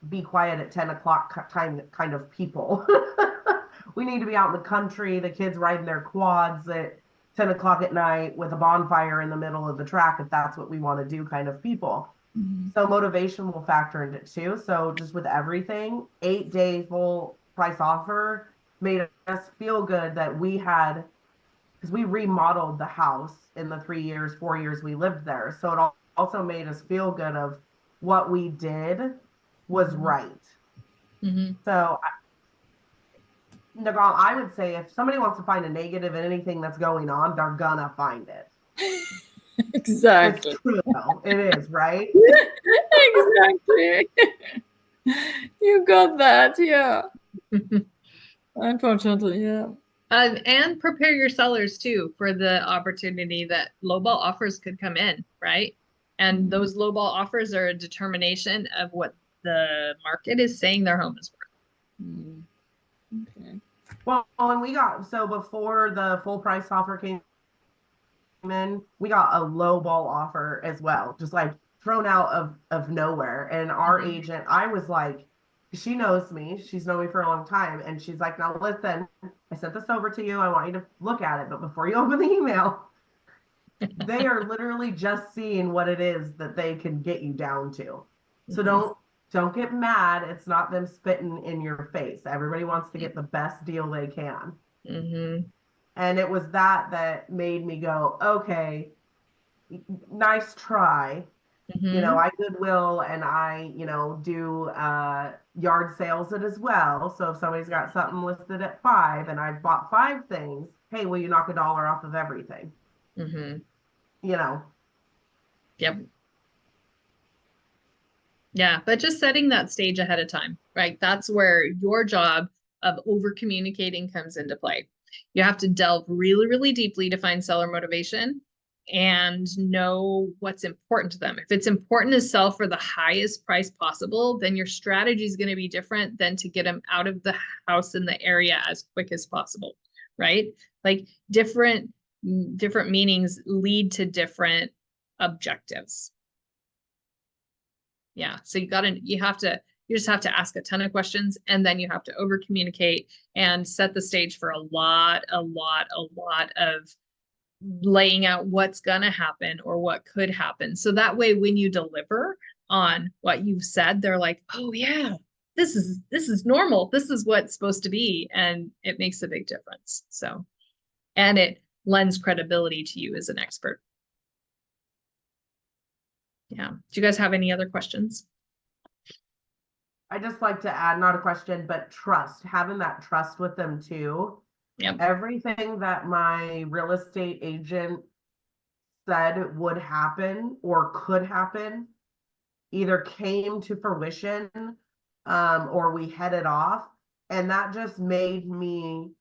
be quiet at 10 o'clock time kind of people. We need to be out in the country, the kids riding their quads at 10 o'clock at night with a bonfire in the middle of the track, if that's what we want to do, kind of people. So motivation will factor into it too. So just with everything, 8-day full price offer made us feel good that we had, because we remodeled the house in the 4 years we lived there. So it also made us feel good of what we did was right. So Nagam, I would say if somebody wants to find a negative in anything that's going on, they're gonna find it. Exactly. It's true though. It is, right? Exactly. You got that, yeah. Unfortunately, yeah. And prepare your sellers too for the opportunity that lowball offers could come in, right? And those lowball offers are a determination of what the market is saying their home is worth. Okay. Well, and we got, so before the full price offer came in, we got a low ball offer as well, just like thrown out of nowhere. And our Mhm. agent, I was like, she knows me, she's known me for a long time, and she's like, now listen, I sent this over to you, I want you to look at it, but before you open the email, they are literally just seeing what it is that they can get you down to. So Mhm. don't get mad. It's not them spitting in your face. Everybody wants to get the best deal they can. Mhm. And it was that made me go, okay, nice try. You know, Mhm. I Goodwill and I, do yard sales it as well. So if somebody's got something listed at 5 and I've bought 5 things, hey, will you knock $1 off of everything? Mhm. You know, Yep. Yeah, but just setting that stage ahead of time, right? That's where your job of over communicating comes into play. You have to delve really, really deeply to find seller motivation and know what's important to them. If it's important to sell for the highest price possible, then your strategy is going to be different than to get them out of the house in the area as quick as possible, right? Like different meanings lead to different objectives. Yeah. So you just have to ask a ton of questions, and then you have to over communicate and set the stage for a lot of laying out what's going to happen or what could happen. So that way, when you deliver on what you've said, they're like, oh yeah, this is normal. This is what's supposed to be. And it makes a big difference. So, and it lends credibility to you as an expert. Yeah. Do you guys have any other questions? I just like to add, not a question, but trust, having that trust with them too. Yep. Everything that my real estate agent said would happen or could happen either came to fruition, or we headed off. And that just made me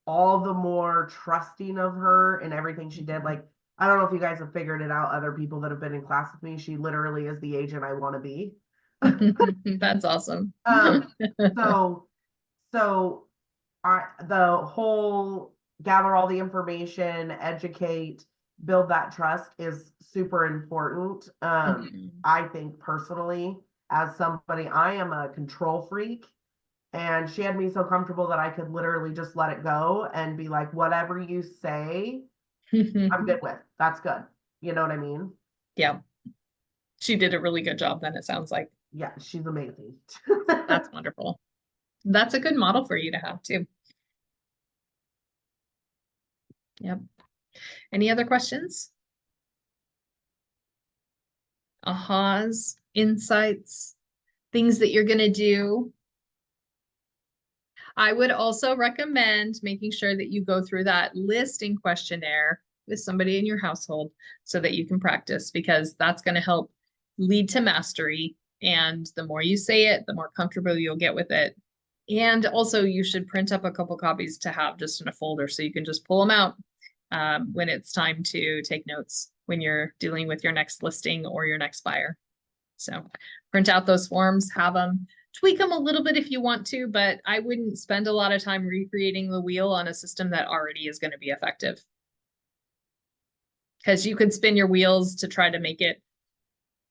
all the more trusting of her and everything she did. Like, I don't know if you guys have figured it out, other people that have been in class with me, she literally is the agent I want to be. That's awesome. So so the whole gather all the information, educate, build that trust is super important. Mhm. I think personally, as somebody, I am a control freak, and she had me so comfortable that I could literally just let it go and be like, whatever you say, I'm good with. That's good. You know what I mean? Yeah, she did a really good job then, it sounds like. Yeah, she's amazing. That's wonderful. That's a good model for you to have too. Yep. Any other questions? Ahas, insights, things that you're going to do? I would also recommend making sure that you go through that listing questionnaire with somebody in your household so that you can practice, because that's going to help lead to mastery. And the more you say it, the more comfortable you'll get with it. And also you should print up a couple copies to have just in a folder so you can just pull them out when it's time to take notes when you're dealing with your next listing or your next buyer. So print out those forms, have them, tweak them a little bit if you want to, but I wouldn't spend a lot of time recreating the wheel on a system that already is going to be effective. Because you could spin your wheels to try to make it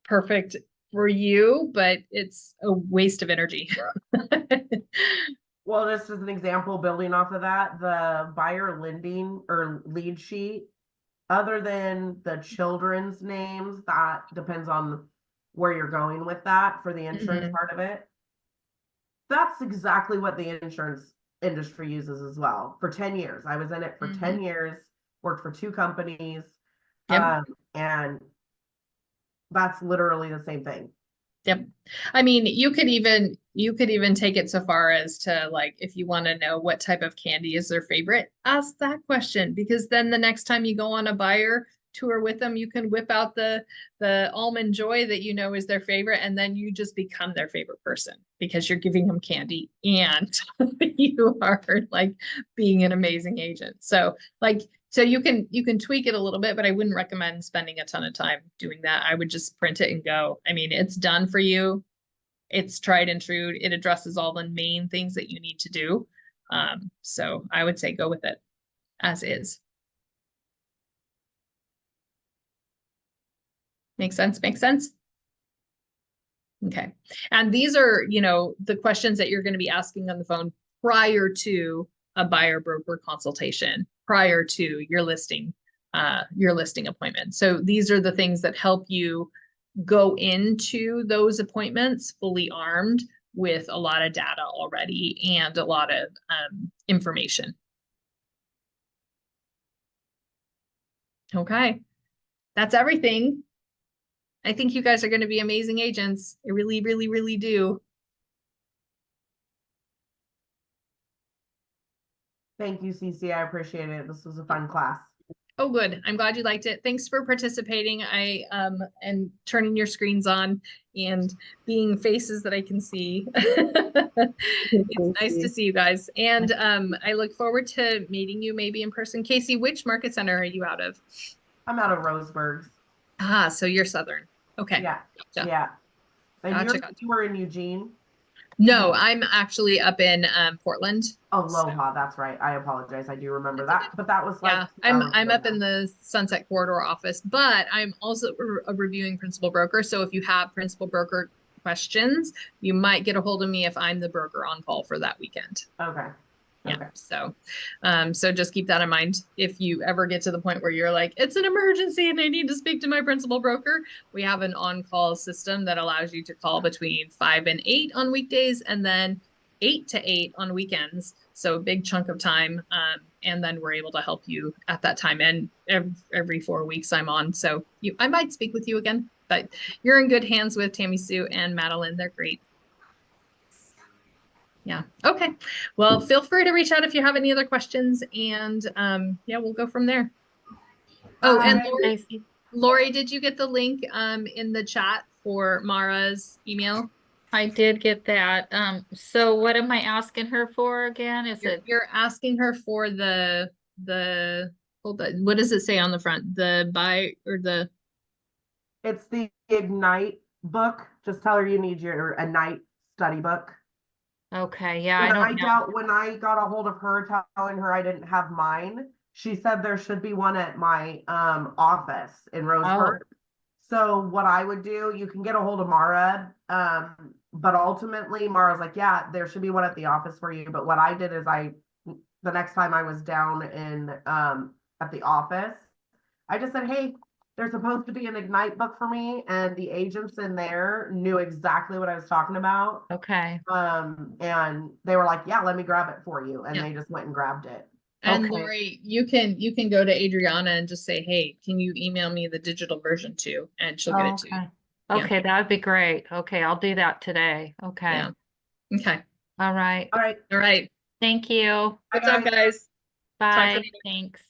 perfect for you, but it's a waste of energy. Well, this is an example building off of that, the buyer lending or lead sheet, other than the children's names, that depends on where you're going with that for the insurance Mhm. part of it. That's exactly what the insurance industry uses as well. For 10 years, I was in it for 10 years, worked for 2 companies, Yep. and that's literally the same thing. Yep. I mean, you could even take it so far as to, like, if you want to know what type of candy is their favorite, ask that question, because then the next time you go on a buyer tour with them, you can whip out the almond joy that you know is their favorite, and then you just become their favorite person because you're giving them candy and you are like being an amazing agent. So like, so you can tweak it a little bit, but I wouldn't recommend spending a ton of time doing that. I would just print it and go. I mean, it's done for you. It's tried and true. It addresses all the main things that you need to do. So I would say go with it as is. Makes sense, makes sense. Okay, and these are, you know, the questions that you're going to be asking on the phone prior to a buyer broker consultation, prior to your listing appointment. So these are the things that help you go into those appointments fully armed with a lot of data already and a lot of information. Okay, that's everything. I think you guys are going to be amazing agents. I really, really, really do. Thank you, Cece. I appreciate it. This was a fun class. Oh, good. I'm glad you liked it. Thanks for participating. And turning your screens on and being faces that I can see. It's nice to see you guys. And I look forward to meeting you maybe in person. Casey, which market center are you out of? I'm out of Roseburg. Ah, so you're Southern. Okay. Yeah, Gotcha. yeah. And Gotcha, you were in Eugene? No, I'm actually up in Portland. Oh, So- Aloha, that's right. I apologize. I do remember That's that, but that was like Yeah, 2 I'm hours up ago in now. the Sunset Corridor office, but I'm also a reviewing principal broker. So if you have principal broker questions, you might get a hold of me if I'm the broker on call for that weekend. Okay. Yeah. Okay. So just keep that in mind. If you ever get to the point where you're like, it's an emergency and I need to speak to my principal broker, we have an on-call system that allows you to call between 5 and 8 on weekdays and then 8 to 8 on weekends. So a big chunk of time. And then we're able to help you at that time. And every 4 weeks I'm on. So I might speak with you again, but you're in good hands with Tammy Sue and Madeline. They're great. Yeah. Okay. Well, feel free to reach out if you have any other questions, and yeah, we'll go from there. Oh, and Bye. Lori, did you get the link in the chat for Mara's email? I did get that. So what am I asking her for again? Is it? You're asking her for the hold on, what does it say on the front? The buy or the It's the Ignite book. Just tell her you need your Ignite study book. Okay, yeah, I don't know. When I got a hold of her telling her I didn't have mine, she said there should be one at my office in Roseburg. So what I would do, you can get a hold of Mara, but ultimately Mara's like, yeah, there should be one at the office for you. But what I did is the next time I was down in at the office, I just said, hey, there's supposed to be an Ignite book for me, and the agents in there knew exactly what I was talking about. Okay, And they were like, yeah, let me grab it for you. And Yeah. they just went and grabbed it. and Okay. Lori, you can go to Adriana and just say, hey, can you email me the digital version too? And she'll get it to you. okay. Yeah. Okay, that would be great. Okay, I'll do that today. Okay. Yeah. Okay. All right. All right. All right. Thank you. Bye, What's up, guys? Bye. later. Thanks.